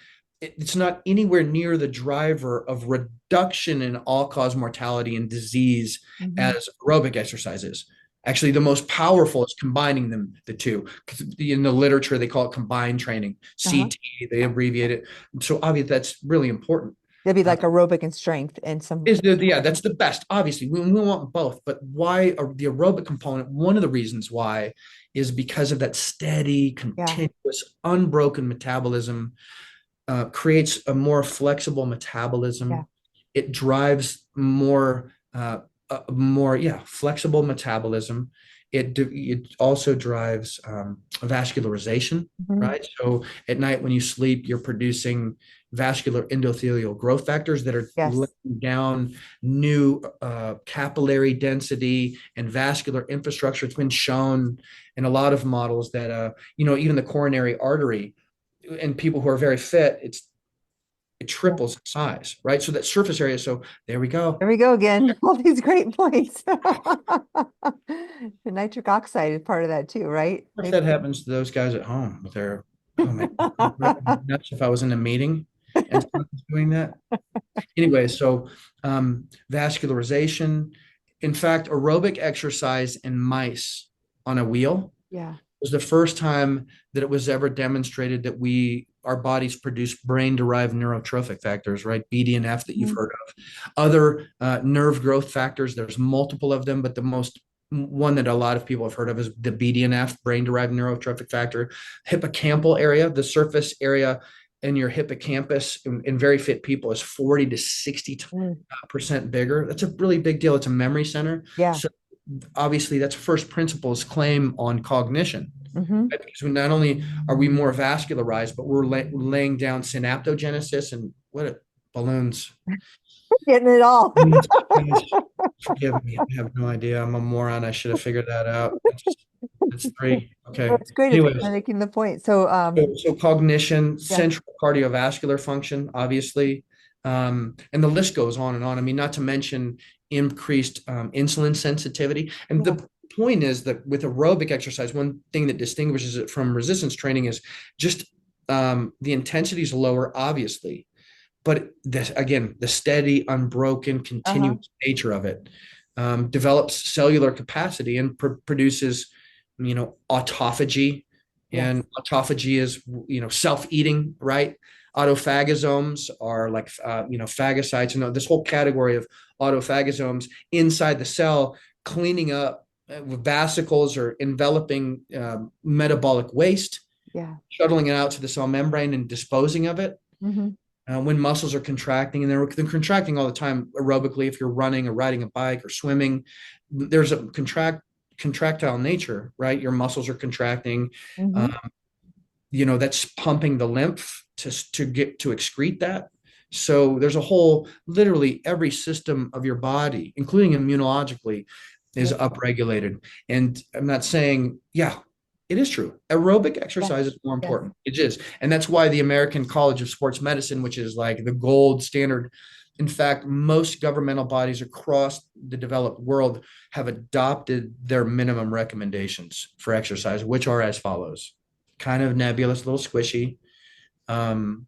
anywhere near the driver of reduction in all-cause mortality and disease Mhm. as aerobic exercises. Actually, the most powerful is combining the two. In the literature, they call it combined training, Uh-huh. CT, they abbreviate it. So obviously, that's really important. That'd be Uh, like aerobic and strength and some. yeah, that's the best. Obviously, we want both, but why the aerobic component? One of the reasons why is because of that steady, Yeah, continuous, unbroken metabolism. Creates a more flexible yeah. metabolism. It drives more flexible metabolism. It also drives vascularization, Mhm. right? So at night when you sleep, you're producing vascular endothelial growth factors that are Yes. laying down new capillary density and vascular infrastructure. It's been shown in a lot of models that even the coronary artery in people who are very fit, it Yeah. triples in size, right? So that surface area. So there we go. There we go again. All these great points. The nitric oxide is part of that too, right? If Maybe. that happens to those guys at home with their, oh man, nuts if I was in a meeting and someone's doing that. Anyway, so vascularization. In fact, aerobic exercise in mice on a wheel Yeah. was the first time that it was ever demonstrated that our bodies produce brain-derived neurotrophic factors, right? BDNF that you've Mhm. heard of. Other nerve growth factors, there's multiple of them, but the most one that a lot of people have heard of is the BDNF, brain-derived neurotrophic factor. Hippocampal area, the surface area in your hippocampus in very fit people is 40 to 60% bigger. That's a really big deal. It's a memory center. Yeah. So obviously that's first principles claim on cognition, Hmm. right? Because not only are we more vascularized, but we're laying down synaptogenesis and balloons. Getting it all. Please forgive me. I have no idea. I'm a moron. I should have figured that out. It's three. Well, Okay. it's great. It's kind Anyways, of making the point. So, so cognition, yeah, central cardiovascular function, obviously, and the list goes on and on. I mean, not to mention increased insulin sensitivity. And yeah, the point is that with aerobic exercise, one thing that distinguishes it from resistance training is just the intensity is lower, obviously, but again, the steady, unbroken, uh-huh, continuous nature of it develops cellular capacity and produces, autophagy. yes, And autophagy is, self-eating, right? Autophagosomes are like, phagocytes, and this whole category of autophagosomes inside the cell, cleaning up vasicles or enveloping metabolic waste, yeah, shuttling it out to the cell membrane and disposing of it. hmm, When muscles are contracting, and they're contracting all the time aerobically, if you're running or riding a bike or swimming, there's a contractile nature, right? Your muscles are contracting. hmm, Um, that's pumping the lymph to excrete that. So there's a whole, literally every system of your body, including immunologically, yeah, is upregulated. And I'm not saying, yeah, it is true. Aerobic yeah, exercise is more yes, important. It is. And that's why the American College of Sports Medicine, which is like the gold standard. In fact, most governmental bodies across the developed world have adopted their minimum recommendations for exercise, which are as follows: kind of nebulous, a little squishy. Um,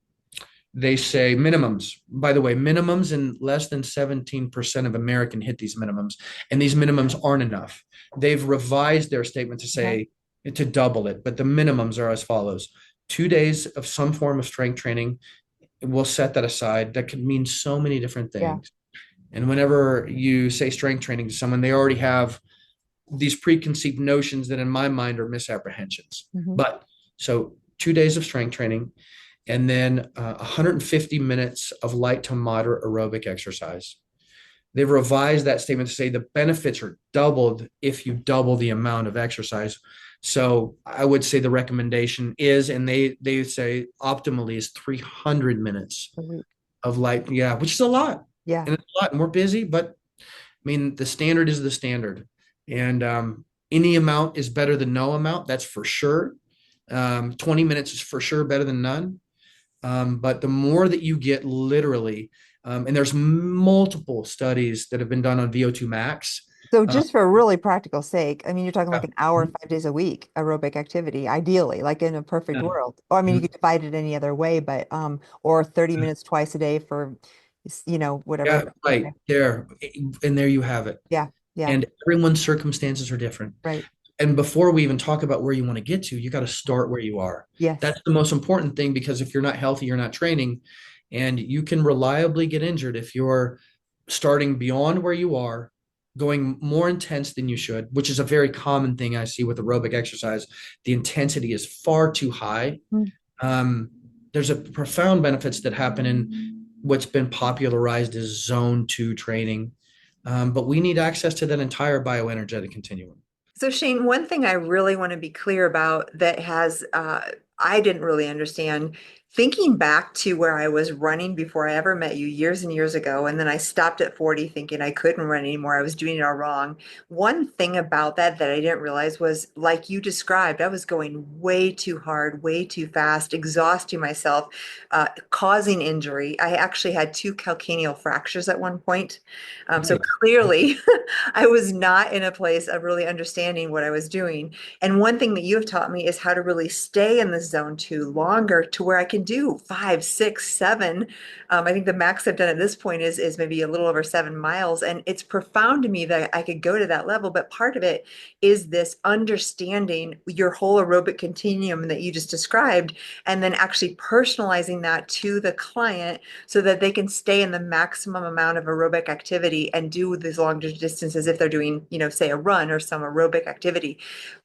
they say minimums. By the way, minimums, in less than 17% of American hit these minimums, and these minimums aren't enough. They've revised their statement to uh-huh, say to double it, but the minimums are as follows: 2 days of some form of strength training. We'll set that aside. That could mean so many different Yeah. things. And whenever you say strength training to someone, they already have these preconceived notions that in my mind are misapprehensions. Mhm. But so 2 days of strength training, and then 150 minutes of light to moderate aerobic exercise. They've revised that statement to say the benefits are doubled if you double the amount of exercise. So I would say the recommendation is, and they say optimally is 300 minutes A week. of light, yeah, which is a lot, Yeah. and it's a lot, and we're busy, but I mean the standard is the standard, and any amount is better than no amount. That's for sure. 20 minutes is for sure better than none. But the more that you get literally, and there's multiple studies that have been done on VO2 max. So Uh, just for a really practical sake, I mean, you're talking yeah, like an hour, 5 days a week, aerobic activity, ideally, like in a perfect yeah, world. Or I mean, you mhm, could divide it any other way, but or 30 yeah, minutes twice a day for, whatever. yeah, But right okay. there, and there you have it. Yeah. Yeah. And everyone's circumstances are different. Right. And before we even talk about where you want to get to, you got to start where you are. Yes. That's the most important thing, because if you're not healthy, you're not training, and you can reliably get injured if you're starting beyond where you are, going more intense than you should, which is a very common thing I see with aerobic exercise. The intensity is far too high. Mm. Um, there's a profound benefits that happen in what's been popularized as zone two training. But we need access to that entire bioenergetic continuum. So Shane, one thing I really want to be clear about that has I didn't really understand, thinking back to where I was running before I ever met you years and years ago, and then I stopped at 40 thinking I couldn't run anymore. I was doing it all wrong. One thing about that I didn't realize was, like you described, I was going way too hard, way too fast, exhausting myself, causing injury. I actually had two calcaneal fractures at one point. So Right. clearly I was not in a place of really understanding what I was doing. And one thing that you have taught me is how to really stay in the zone two longer, to where I can do 5, 6, 7. I think the max I've done at this point is maybe a little over 7 miles. And it's profound to me that I could go to that level. But part of it is this understanding your whole aerobic continuum that you just described, and then actually personalizing that to the client so that they can stay in the maximum amount of aerobic activity and do these longer distances if they're doing, say a run or some aerobic activity.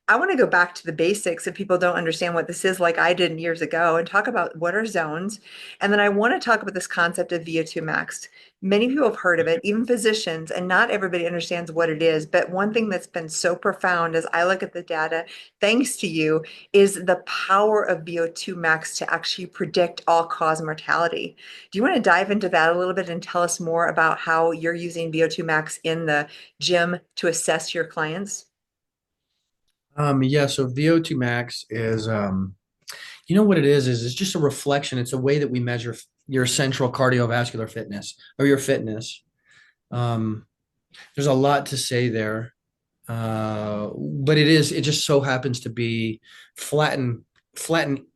I want to go back to the basics if people don't understand what this is, like I did years ago, and talk about what are zones. And then I want to talk about this concept of VO2 max. Many people have heard of it, even physicians, and not everybody understands what it is. But one thing that's been so profound as I look at the data, thanks to you, is the power of VO2 max to actually predict all-cause mortality. Do you want to dive into that a little bit and tell us more about how you're using VO2 max in the gym to assess your clients? Yeah, so VO2 max is, you know what it is it's just a reflection. It's a way that we measure your central cardiovascular fitness, or your fitness. Um, there's a lot to say there. But it just so happens to be flatten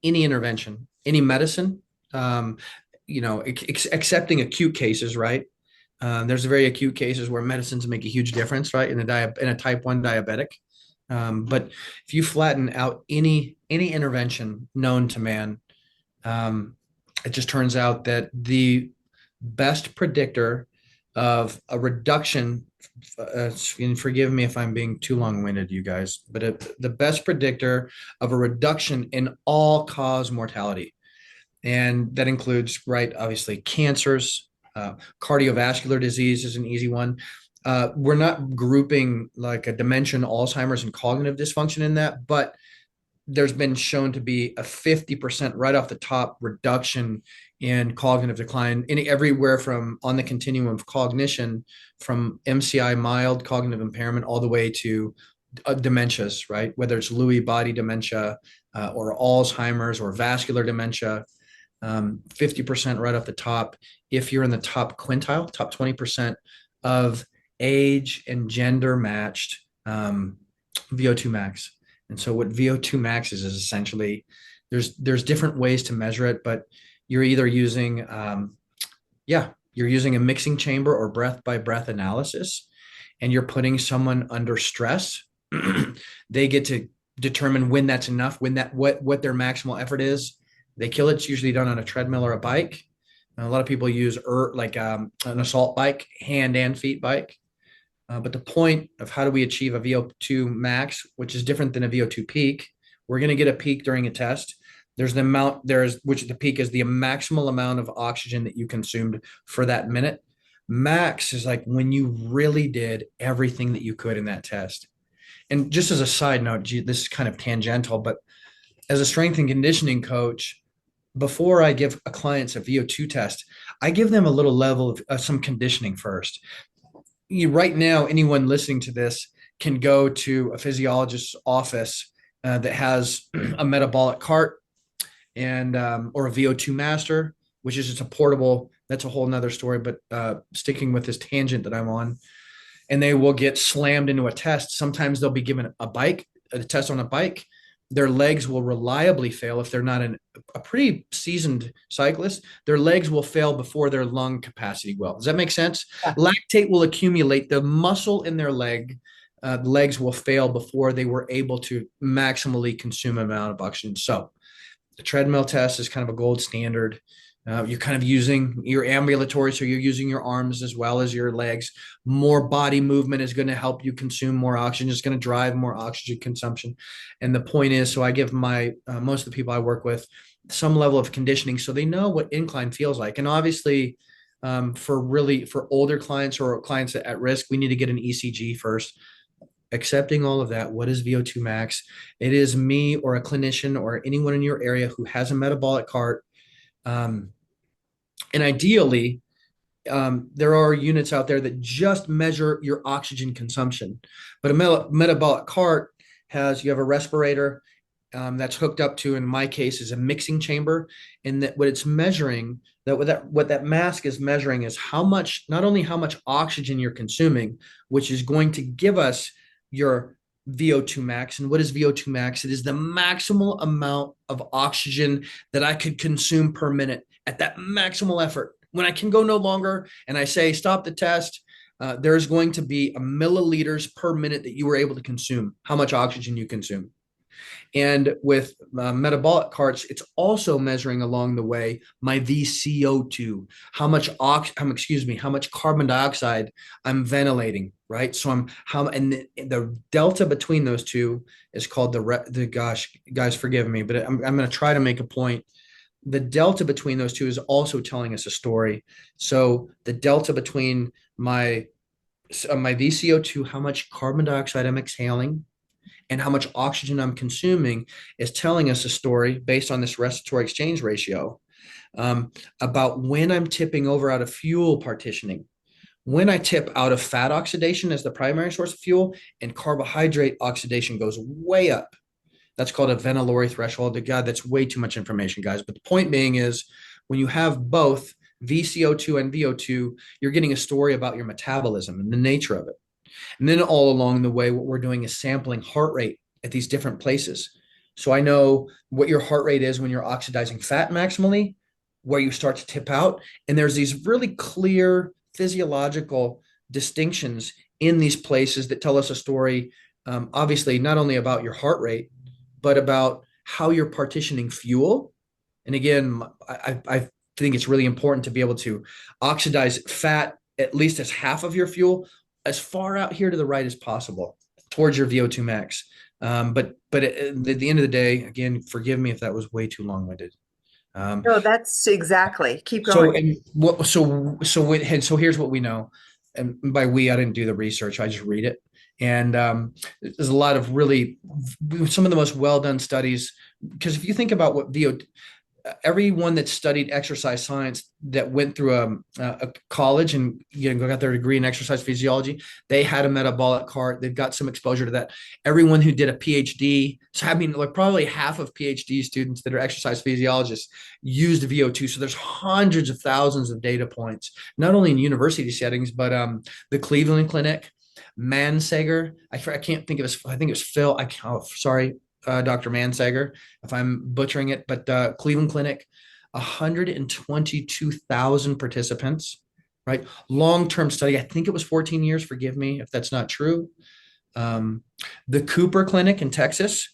any intervention, any medicine, um, accepting acute cases, right? There's very acute cases where medicines make a huge difference, right? In a type 1 diabetic. But if you flatten out any intervention known to man, um, it just turns out that the best predictor of a reduction, and forgive me if I'm being too long-winded, you guys, but the best predictor of a reduction in all cause mortality, and that includes, right, obviously cancers, cardiovascular disease is an easy one. We're not grouping like a dementia, Alzheimer's, and cognitive dysfunction in that, but there's been shown to be a 50% right off the top reduction in cognitive decline in everywhere from on the continuum of cognition, from MCI, mild cognitive impairment, all the way to dementias, right? Whether it's Lewy body dementia, or Alzheimer's, or vascular dementia. 50% right off the top if you're in the top quintile, top 20% of age and gender matched VO2 max. And so what VO2 max is essentially, there's different ways to measure it, but you're either using you're using a mixing chamber or breath by breath analysis, and you're putting someone under stress. they get to determine when that's enough, when that what their maximal effort is. They kill it. It's usually done on a treadmill or a bike. And a lot of people use an assault bike, hand and feet bike. But the point of how do we achieve a VO2 max, which is different than a VO2 peak, we're going to get a peak during a test. There's the amount, which the peak is the maximal amount of oxygen that you consumed for that minute. Max is like when you really did everything that you could in that test. And just as a side note, this is kind of tangential, but as a strength and conditioning coach, before I give a clients a VO2 test, I give them a little level of some conditioning first. Right now, anyone listening to this can go to a physiologist's office that has a metabolic cart and or a VO2 master, which is just a portable. That's a whole nother story. But sticking with this tangent that I'm on, and they will get slammed into a test. Sometimes they'll be given a test on a bike. Their legs will reliably fail if they're not a pretty seasoned cyclist. Their legs will fail before their lung capacity will. Does that make sense? Yeah. Lactate will accumulate. The muscle in their legs will fail before they were able to maximally consume an amount of oxygen. So the treadmill test is kind of a gold standard. You're kind of using your ambulatory, so you're using your arms as well as your legs. More body movement is going to help you consume more oxygen. It's going to drive more oxygen consumption. And the point is, so I give most of the people I work with some level of conditioning so they know what incline feels like. And obviously, for older clients or clients at risk, we need to get an ECG first. Accepting all of that, what is VO2 max? It is me or a clinician or anyone in your area who has a metabolic cart. And ideally, there are units out there that just measure your oxygen consumption. But a metabolic cart you have a respirator that's hooked up to, in my case, is a mixing chamber. And that what it's measuring, what that mask is measuring is not only how much oxygen you're consuming, which is going to give us your VO2 max. And what is VO2 max? It is the maximal amount of oxygen that I could consume per minute at that maximal effort. When I can go no longer and I say, stop the test, there's going to be a milliliters per minute that you were able to consume, how much oxygen you consume. And with metabolic carts, it's also measuring along the way my VCO2, how much carbon dioxide I'm ventilating, right? So the delta between those two is called guys, forgive me, but I'm going to try to make a point. The delta between those two is also telling us a story. So the delta between my VCO2, how much carbon dioxide I'm exhaling, and how much oxygen I'm consuming is telling us a story based on this respiratory exchange ratio about when I'm tipping over out of fuel partitioning. When I tip out of fat oxidation as the primary source of fuel and carbohydrate oxidation goes way up, that's called a Venn-Lori threshold. God, that's way too much information, guys. But the point being is when you have both VCO2 and VO2, you're getting a story about your metabolism and the nature of it. And then all along the way, what we're doing is sampling heart rate at these different places. So I know what your heart rate is when you're oxidizing fat maximally, where you start to tip out. And there's these really clear physiological distinctions in these places that tell us a story, obviously, not only about your heart rate, but about how you're partitioning fuel. And again, I think it's really important to be able to oxidize fat at least as half of your fuel, as far out here to the right as possible towards your VO2 max. But at the end of the day, again, forgive me if that was way too long-winded. No, that's exactly. Keep going. So here's what we know. And by we, I didn't do the research. I just read it. And there's a lot of some of the most well-done studies, because if you think about what everyone that studied exercise science that went through a college and got their degree in exercise physiology, they had a metabolic cart. They've got some exposure to that. Everyone who did a PhD, so I mean, like probably half of PhD students that are exercise physiologists used VO2. So there's hundreds of thousands of data points, not only in university settings, but the Cleveland Clinic, Mansager. I can't think of his. I think it was Phil. Sorry. Dr. Mansager, if I'm butchering it, but Cleveland Clinic, 122,000 participants, right? Long-term study. I think it was 14 years. Forgive me if that's not true. The Cooper Clinic in Texas,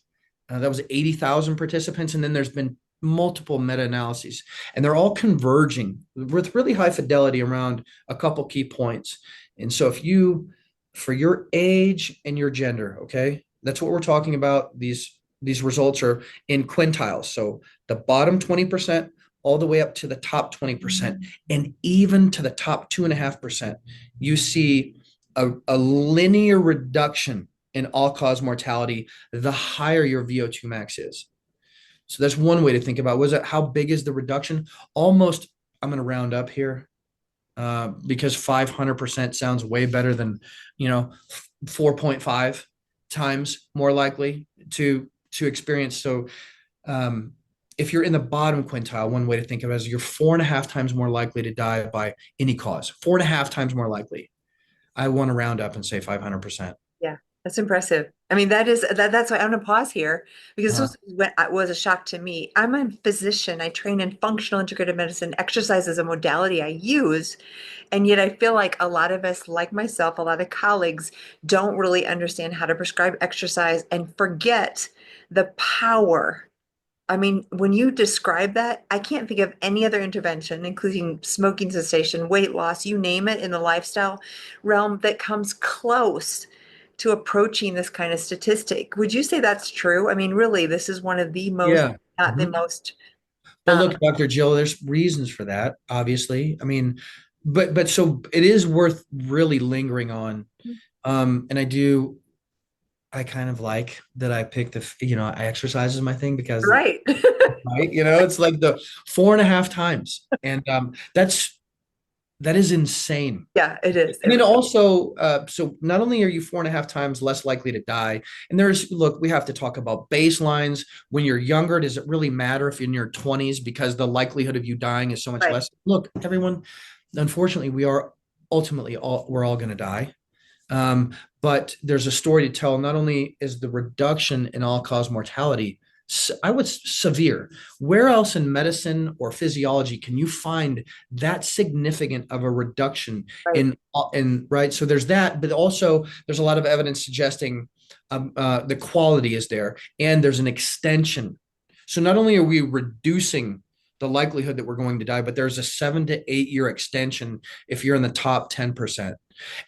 That was 80,000 participants. And then there's been multiple meta-analyses, and they're all converging with really high fidelity around a couple key points. And so if you, for your age and your gender, okay, that's what we're talking about. These results are in quintiles. So the bottom 20% all the way up to the top 20%, and even to the top 2.5%, you see a linear reduction in all-cause mortality the higher your VO2 max is. So that's one way to think about, was it, how big is the reduction? Almost, I'm going to round up here, because 500% sounds way better than, 4.5 times more likely to experience. So if you're in the bottom quintile, one way to think of it is you're 4.5 times more likely to die by any cause, 4.5 times more likely. I want to round up and say 500%. Yeah, that's impressive. I mean, that's why I'm gonna pause here because Uh, this was a shock to me. I'm a physician. I train in functional integrative medicine. Exercise is a modality I use, and yet I feel like a lot of us, like myself, a lot of colleagues, don't really understand how to prescribe exercise and forget the power. I mean, when you describe that, I can't think of any other intervention, including smoking cessation, weight loss, you name it, in the lifestyle realm that comes close to approaching this kind of statistic. Would you say that's true? I mean, really, this is one of the most, yeah. not the Mhm. most, But look, Dr. Jill, there's reasons for that, obviously. I mean, but so it is worth really lingering on. And I kind of like that I picked I exercise is my thing because, right. right, it's like the 4.5 times. And that is insane. Yeah, it is. And It then really, also, so not only are you 4.5 times less likely to die, and look, we have to talk about baselines. When you're younger, does it really matter if you're in your 20s because the likelihood of you dying is so much right. less? Look, everyone, unfortunately, we're all going to die. But there's a story to tell. Not only is the reduction in all-cause mortality, I would severe. Where else in medicine or physiology can you find that significant of a reduction Right. in right? So there's that, but also there's a lot of evidence suggesting the quality is there, and there's an extension. So not only are we reducing the likelihood that we're going to die, but there's a 7 to 8 year extension if you're in the top 10%.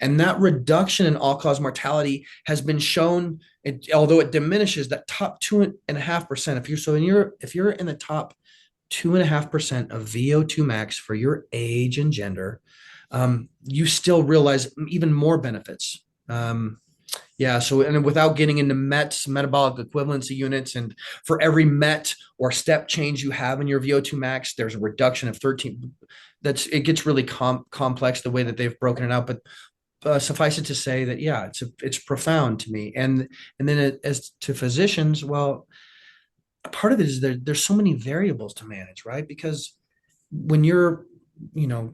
And that reduction in all-cause mortality has been shown, although it diminishes that top 2.5%. If you're in the top 2.5% of VO2 max for your age and gender, you still realize even more benefits. Yeah, so and without getting into METs, metabolic equivalency units, and for every MET or step change you have in your VO2 max, there's a reduction of 13. It gets really complex the way that they've broken it out, but suffice it to say that, yeah, it's profound to me. And then as to physicians, well, part of it is there's so many variables to manage, right? Because when you're,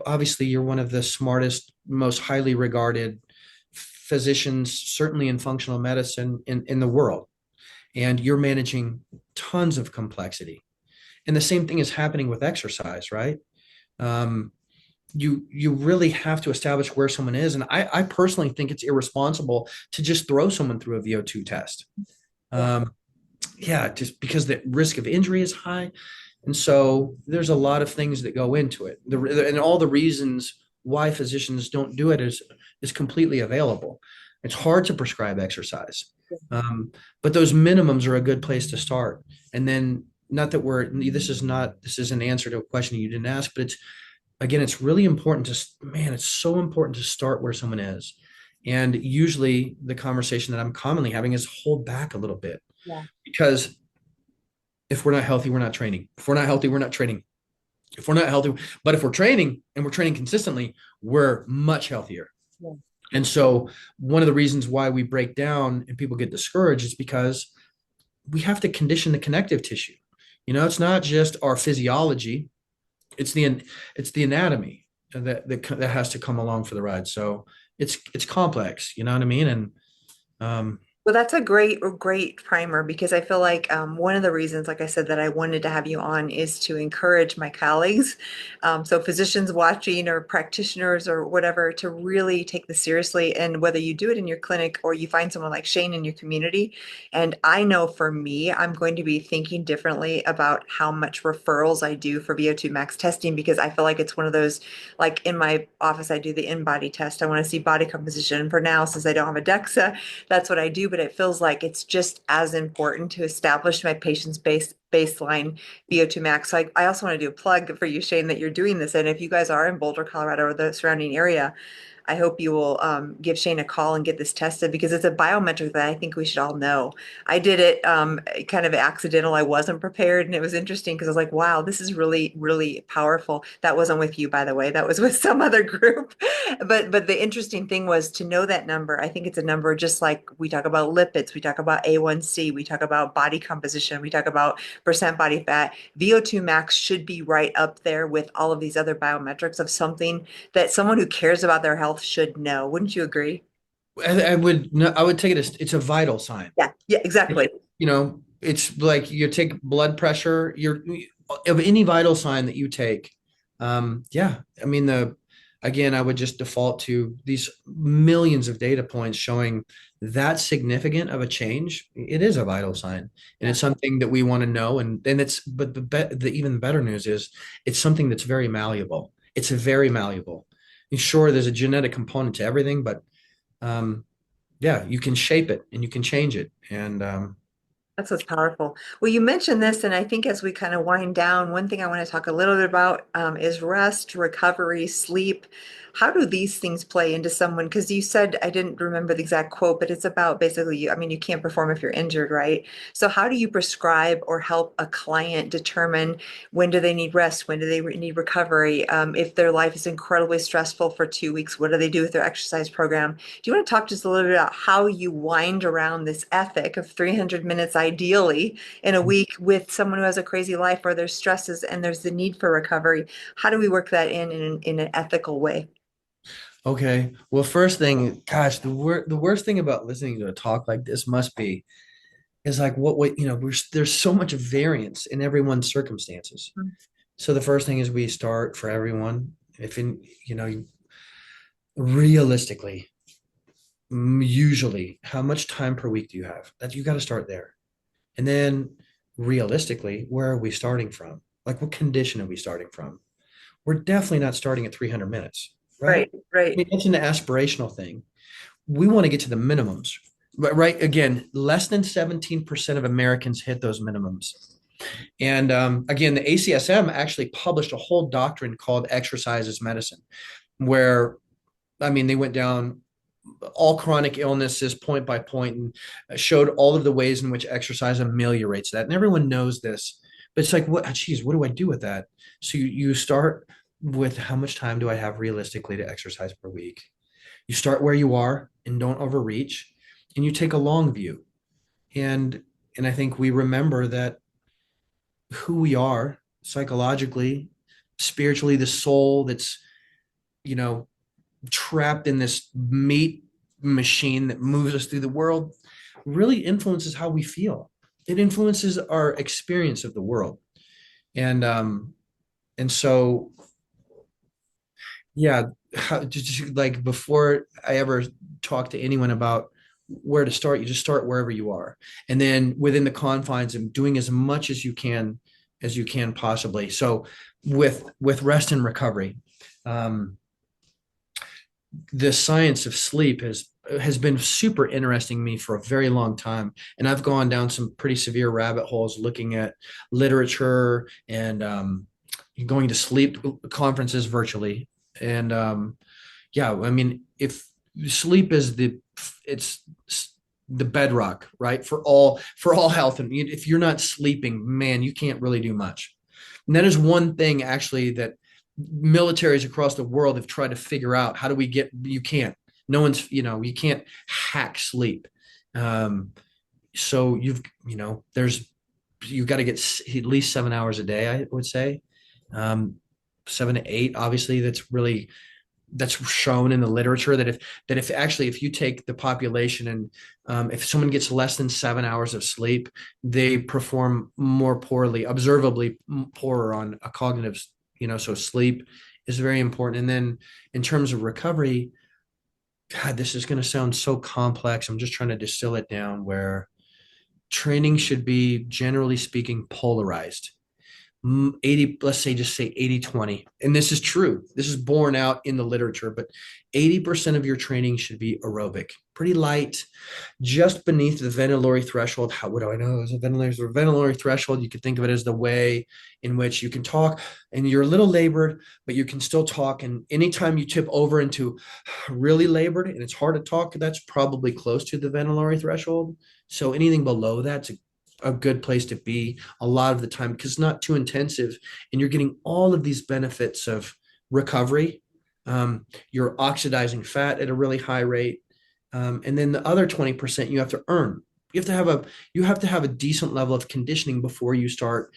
obviously you're one of the smartest, most highly regarded physicians, certainly in functional medicine in the world, and you're managing tons of complexity. And the same thing is happening with exercise, right? Um, you really have to establish where someone is. And I personally think it's irresponsible to just throw someone through a VO2 test. Yeah. Yeah, just because the risk of injury is high. And so there's a lot of things that go into it. And all the reasons why physicians don't do it is completely available. It's hard to prescribe exercise. But those minimums are a good place to start. And then, not that this is an answer to a question you didn't ask, but it's really important it's so important to start where someone is. And usually the conversation that I'm commonly having is hold back a little bit, Yeah. because if we're not healthy, we're not training. If we're not healthy, we're not training. If we're not healthy, but if we're training and we're training consistently, we're much healthier. Yeah. And so one of the reasons why we break down and people get discouraged is because we have to condition the connective tissue. It's not just our physiology, it's the anatomy that has to come along for the ride. So it's complex, you know what I mean? And Well, that's a great primer because I feel like one of the reasons, like I said, that I wanted to have you on is to encourage my colleagues, so physicians watching or practitioners or whatever, to really take this seriously. And whether you do it in your clinic or you find someone like Shane in your community, and I know for me, I'm going to be thinking differently about how much referrals I do for VO2 max testing because I feel like it's one of those, like in my office, I do the in-body test. I want to see body composition. For now, since I don't have a DEXA, that's what I do, but it feels like it's just as important to establish my patient's baseline VO2 max. So I also want to do a plug for you, Shane, that you're doing this. And if you guys are in Boulder, Colorado, or the surrounding area, I hope you will give Shane a call and get this tested because it's a biometric that I think we should all know. I did it kind of accidental. I wasn't prepared, and it was interesting because I was like, wow, this is really, really powerful. That wasn't with you, by the way. That was with some other group. But the interesting thing was to know that number. I think it's a number just like we talk about lipids, we talk about A1C, we talk about body composition, we talk about percent body fat. VO2 max should be right up there with all of these other biometrics of something that someone who cares about their health should know. Wouldn't you agree? I would no, I would take it as it's a vital sign. Yeah, yeah, exactly. You know, it's like you take blood pressure, you're of any vital sign that you take. Yeah, I mean again, I would just default to these millions of data points showing that significant of a change. It is a vital sign, and it's something that we want to know. And it's but the even better news is it's something that's very malleable. It's very malleable. And sure, there's a genetic component to everything, but um, yeah, you can shape it and you can change it. And That's what's powerful. Well, you mentioned this, and I think as we kind of wind down, one thing I want to talk a little bit about is rest, recovery, sleep. How do these things play into someone? Because you said, I didn't remember the exact quote, but it's about basically, I mean, you can't perform if you're injured, right? So how do you prescribe or help a client determine when do they need rest? When do they need recovery? If their life is incredibly stressful for 2 weeks, what do they do with their exercise program? Do you want to talk just a little bit about how you wind around this ethic of 300 minutes ideally in a week with someone who has a crazy life or there's stresses and there's the need for recovery? How do we work that in an ethical way? okay. Well, first thing, gosh, the worst thing about listening to a talk like this must be is like what you know, there's so much variance in everyone's circumstances. So the first thing is we start for everyone. If in, you know, realistically, usually, how much time per week do you have? That you got to start there. And then realistically, where are we starting from? Like what condition are we starting from? We're definitely not starting at 300 minutes, right? Right, I right. mean, it's an aspirational thing. We want to get to the minimums, but right again, less than 17% of Americans hit those minimums. And again, the ACSM actually published a whole doctrine called exercise as medicine, where I mean, they went down all chronic illnesses point by point and showed all of the ways in which exercise ameliorates that. And everyone knows this, but it's like, what, geez, what do I do with that? So you start with how much time do I have realistically to exercise per week? You start where you are and don't overreach, and you take a long view. And and I think we remember that who we are psychologically, spiritually, the soul that's, you know, trapped in this meat machine that moves us through the world really influences how we feel. It influences our experience of the world. And so yeah, just like before I ever talk to anyone about where to start, you just start wherever you are. And then within the confines of doing as much as you can possibly. So with rest and recovery, um, the science of sleep has been super interesting to me for a very long time, and I've gone down some pretty severe rabbit holes looking at literature and going to sleep conferences virtually. And yeah, I mean, if sleep is it's the bedrock, right, for all health, and if you're not sleeping, man, you can't really do much. And that is one thing actually that militaries across the world have tried to figure out. How do we get, you can't, no one's, you know, you can't hack sleep. um so there's, you got to get at least 7 hours a day, I would say. um 7 to 8, obviously that's really that's shown in the literature that if you take the population and if someone gets less than 7 hours of sleep, they perform more poorly, observably poorer on a cognitive, so sleep is very important. And then in terms of recovery, God, this is going to sound so complex. I'm just trying to distill it down where training should be, generally speaking, polarized. 80, let's say, just say 80-20. And this is true. This is borne out in the literature, but 80% of your training should be aerobic, pretty light, just beneath the ventilatory threshold. What do I know? Is a ventilatory threshold. You could think of it as the way in which you can talk and you're a little labored, but you can still talk. And anytime you tip over into really labored and it's hard to talk, that's probably close to the ventilatory threshold. So anything below that's a good place to be a lot of the time because it's not too intensive and you're getting all of these benefits of recovery. You're oxidizing fat at a really high rate. And then the other 20% you have to earn. You have to have a decent level of conditioning before you start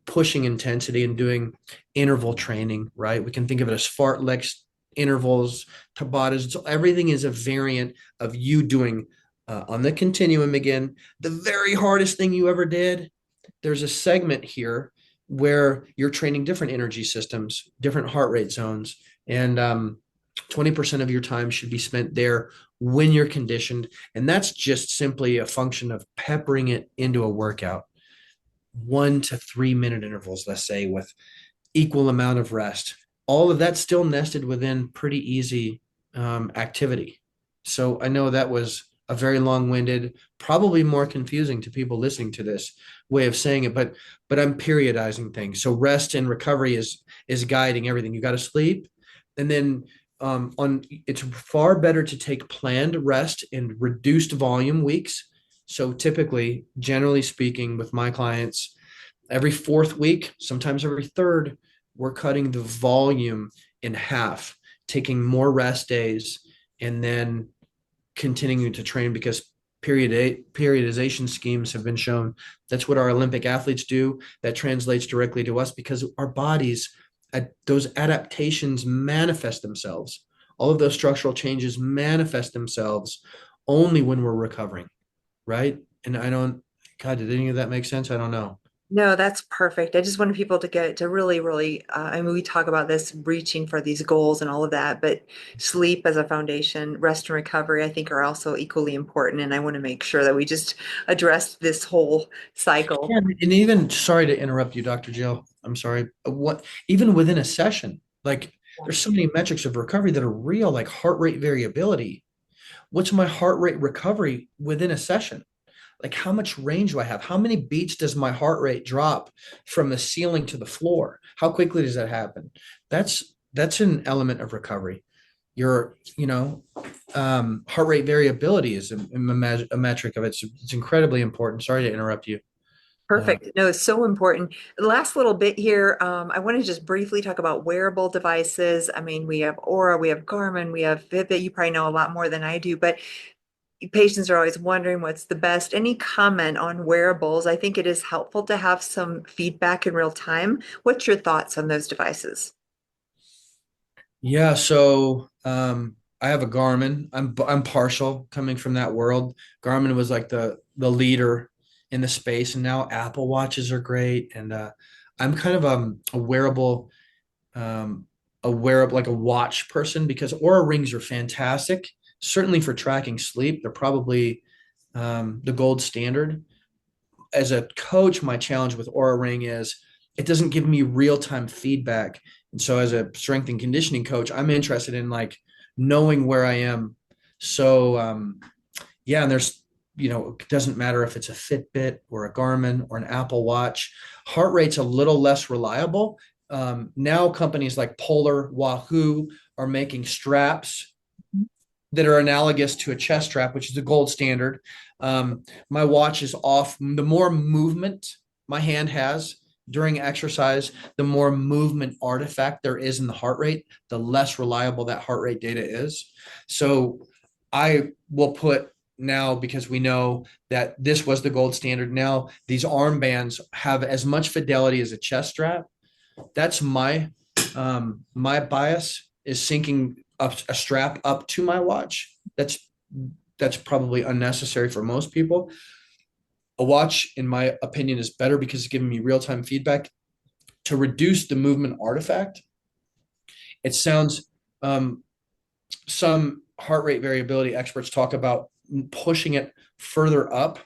pushing intensity and doing interval training, right? We can think of it as fartleks, intervals, Tabatas. So everything is a variant of you doing on the continuum again, the very hardest thing you ever did. There's a segment here where you're training different energy systems, different heart rate zones, and 20% of your time should be spent there when you're conditioned. And that's just simply a function of peppering it into a workout. 1 to 3 minute intervals, let's say, with equal amount of rest. All of that still nested within pretty easy activity. So I know that was a very long-winded, probably more confusing to people listening to this way of saying it, but I'm periodizing things. So rest and recovery is guiding everything. You got to sleep, and then it's far better to take planned rest in reduced volume weeks. So typically, generally speaking, with my clients, every fourth week, sometimes every third, we're cutting the volume in half, taking more rest days, and then continuing to train because periodization schemes have been shown. That's what our Olympic athletes do. That translates directly to us because our bodies, those adaptations manifest themselves. All of those structural changes manifest themselves only when we're recovering, right? And God, did any of that make sense? I don't know. No, that's perfect. I just wanted people to get to really, really, I mean, we talk about this reaching for these goals and all of that, but sleep as a foundation, rest and recovery, I think are also equally important. And I want to make sure that we just address this whole cycle. Yeah, and even, sorry to interrupt you, Dr. Jill. I'm sorry. Even within a session, like there's so many metrics of recovery that are real, like heart rate variability. What's my heart rate recovery within a session? Like how much range do I have? How many beats does my heart rate drop from the ceiling to the floor? How quickly does that happen? That's an element of recovery. Your, heart rate variability is a metric of it. It's incredibly important. Sorry to interrupt you. Perfect. No, it's so important. The last little bit here, I want to just briefly talk about wearable devices. I mean, we have Oura, we have Garmin, we have Fitbit. You probably know a lot more than I do, but patients are always wondering what's the best. Any comment on wearables? I think it is helpful to have some feedback in real time. What's your thoughts on those devices? Yeah, so I have a Garmin. I'm partial coming from that world. Garmin was like the leader in the space, and now Apple Watches are great. And I'm kind of a wearable like a watch person because Aura rings are fantastic. Certainly for tracking sleep, they're probably the gold standard. As a coach, my challenge with Aura Ring is it doesn't give me real-time feedback. And so as a strength and conditioning coach, I'm interested in like knowing where I am. So yeah, and it doesn't matter if it's a Fitbit or a Garmin or an Apple Watch. Heart rate's a little less reliable. Now companies like Polar, Wahoo are making straps that are analogous to a chest strap, which is the gold standard. My watch is off. The more movement my hand has during exercise, the more movement artifact there is in the heart rate, the less reliable that heart rate data is. So I will put now, because we know that this was the gold standard, now these armbands have as much fidelity as a chest strap. That's my bias is syncing up a strap up to my watch. That's probably unnecessary for most people. A watch, in my opinion, is better because it's giving me real-time feedback to reduce the movement artifact. It sounds some heart rate variability experts talk about pushing it further up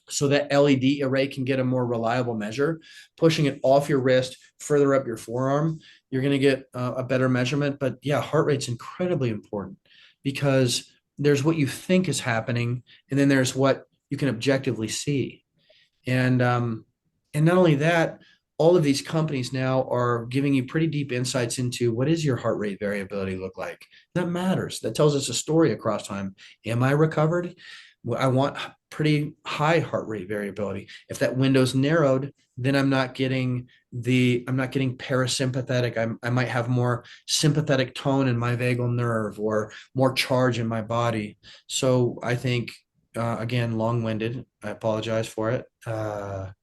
so that LED array can get a more reliable measure. Pushing it off your wrist, further up your forearm, you're going to get a better measurement. But yeah, heart rate's incredibly important because there's what you think is happening, and then there's what you can objectively see. And not only that, all of these companies now are giving you pretty deep insights into what is your heart rate variability look like. That matters. That tells us a story across time. Am I recovered? Well, I want pretty high heart rate variability. If that window's narrowed, then I'm not getting parasympathetic. I might have more sympathetic tone in my vagal nerve or more charge in my body. So I think, again, long-winded. I apologize for it. That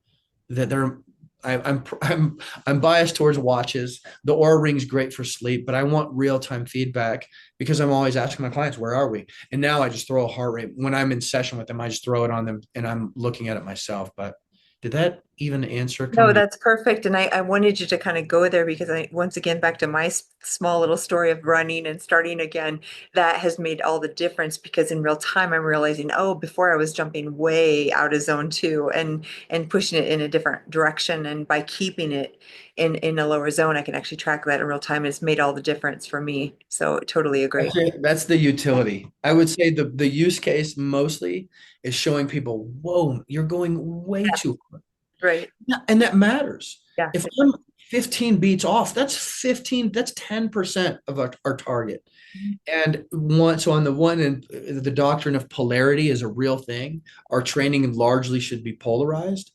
there I'm biased towards watches. The Oura Ring's great for sleep, but I want real-time feedback because I'm always asking my clients, where are we? And now I just throw a heart rate. When I'm in session with them, I just throw it on them and I'm looking at it myself. But did that even answer? No, that's perfect. And I wanted you to kind of go there because once again, back to my small little story of running and starting again, that has made all the difference because in real time, I'm realizing, oh, before I was jumping way out of zone two and pushing it in a different direction. And by keeping it in a lower zone, I can actually track that in real time. It's made all the difference for me. So totally agree. That's the utility. I would say the use case mostly is showing people, whoa, you're going way Yeah, too quick. right. Yeah, and that matters. Yeah. If I'm 15 beats off, that's 10% of our target. And so on the one end, the doctrine of polarity is a real thing. Our training largely should be polarized.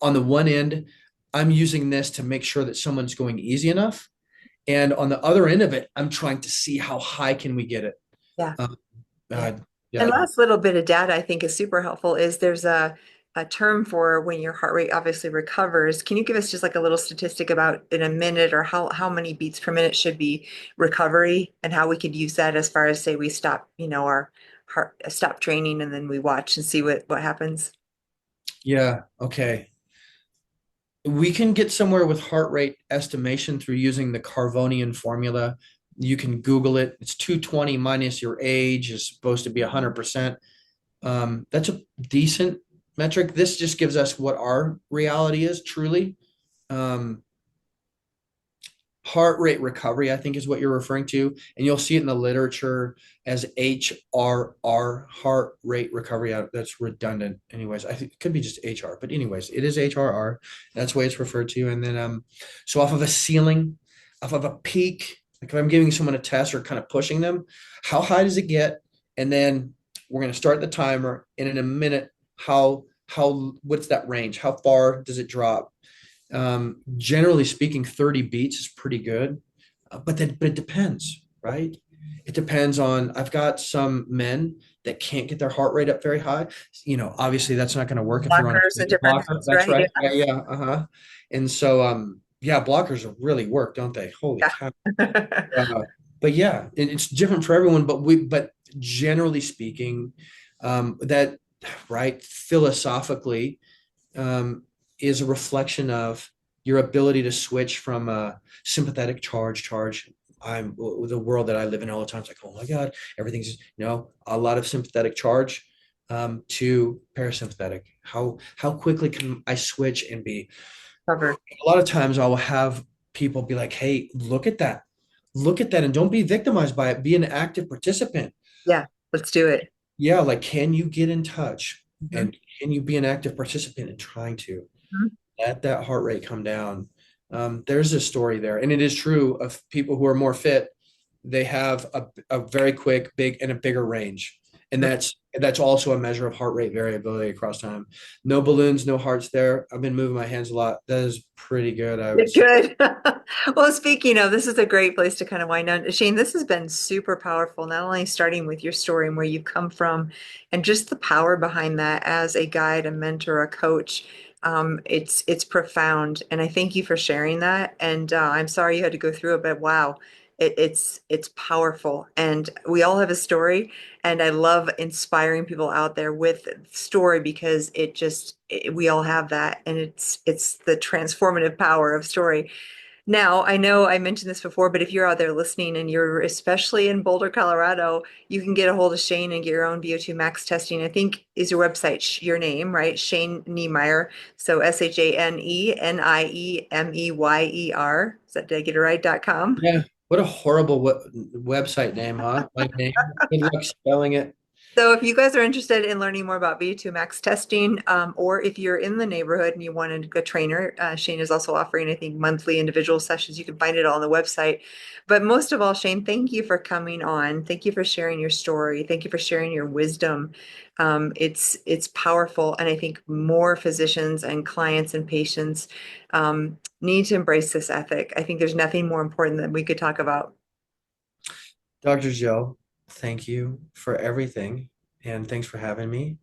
On the one end, I'm using this to make sure that someone's going easy enough. And on the other end of it, I'm trying to see how high can we get it. Yeah. Um, Yeah. uh, And yeah. last little bit of data I think is super helpful is there's a term for when your heart rate obviously recovers. Can you give us just like a little statistic about in a minute or how many beats per minute should be recovery and how we could use that as far as say we stop, our heart stop training and then we watch and see what happens? Yeah. Okay. We can get somewhere with heart rate estimation through using the Carvonian formula. You can Google it. It's 220 minus your age is supposed to be 100%. That's a decent metric. This just gives us what our reality is truly. Um, Heart rate recovery, I think, is what you're referring to. And you'll see it in the literature as HRR, heart rate recovery. That's redundant. Anyways, I think it could be just HR, but anyways, it is HRR. That's the way it's referred to. And then, so off of a ceiling, off of a peak, like if I'm giving someone a test or kind of pushing them, how high does it get? And then we're going to start the timer. And in a minute, what's that range? How far does it drop? Generally speaking, 30 beats is pretty good, but it depends, right? It depends on, I've got some men that can't get their heart rate up very high. Obviously that's not going to work if you're on a Blockers and beta different blocker. things, That's right? right. Yeah. Uh-huh. And so, yeah, blockers really work, don't they? Holy cow. Yeah. But yeah, it's different for everyone, but generally speaking, that right philosophically, um, is a reflection of your ability to switch from a sympathetic charge. I'm the world that I live in all the time. It's like, oh my God, everything's, a lot of sympathetic charge, to parasympathetic. How quickly can I switch and be, Covered. a lot of times I will have people be like, hey, look at that. And don't be victimized by it. Be an active participant. Yeah, let's do it. Yeah. Like, can you get in touch Mhm. and can you be an active participant in trying to Mhm. let that heart rate come down? There's a story there, and it is true of people who are more fit. They have a very quick, big, and a bigger range, and that's also a measure of heart rate variability across time. No balloons, no hearts there. I've been moving my hands a lot. That is pretty good, I would say. Good. Well, speaking of, this is a great place to kind of wind down. Shane, this has been super powerful, not only starting with your story and where you've come from, and just the power behind that as a guide, a mentor, a coach. It's profound, and I thank you for sharing that. And I'm sorry you had to go through it, but wow, It's powerful, and we all have a story, and I love inspiring people out there with story because we all have that, and it's the transformative power of story. Now, I know I mentioned this before, but if you're out there listening and you're especially in Boulder, Colorado, you can get a hold of Shane and get your own VO2 max testing. I think is your website, your name, right? Shane Niemeyer. So ShaneNiemeyer. Did I get it right? .com. Yeah. What a horrible website name, huh? My name. Good luck spelling it. So if you guys are interested in learning more about VO2 max testing, or if you're in the neighborhood and you want a trainer, Shane is also offering, I think, monthly individual sessions. You can find it all on the website. But most of all, Shane, thank you for coming on. Thank you for sharing your story. Thank you for sharing your wisdom. It's powerful, and I think more physicians and clients and patients need to embrace this ethic. I think there's nothing more important that we could talk about. Dr. Joe, thank you for everything. And thanks for having me.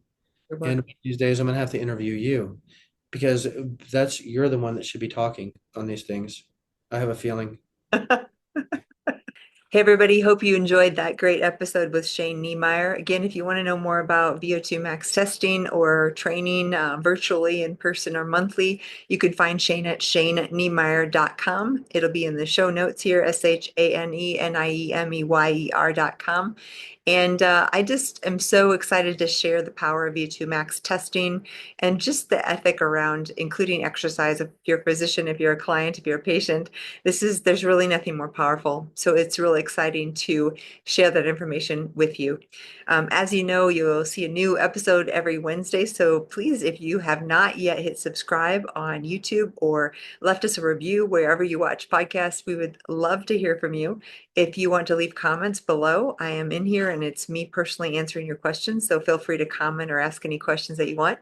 You're And welcome. these days, I'm gonna have to interview you because you're the one that should be talking on these things. I have a feeling. Hey, everybody. Hope you enjoyed that great episode with Shane Niemeyer. Again, if you want to know more about VO2 max testing or training virtually, in person, or monthly, you can find Shane at shaneniemeyer.com. It'll be in the show notes here, ShaneNiemeyer.com. And I just am so excited to share the power of VO2 max testing and just the ethic around including exercise. If you're a physician, if you're a client, if you're a patient, there's really nothing more powerful. So it's really exciting to share that information with you. As you know, you'll see a new episode every Wednesday. So please, if you have not yet hit subscribe on YouTube or left us a review wherever you watch podcasts, we would love to hear from you. If you want to leave comments below, I am in here and it's me personally answering your questions. So feel free to comment or ask any questions that you want.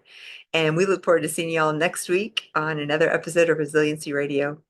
And we look forward to seeing you all next week on another episode of Resiliency Radio.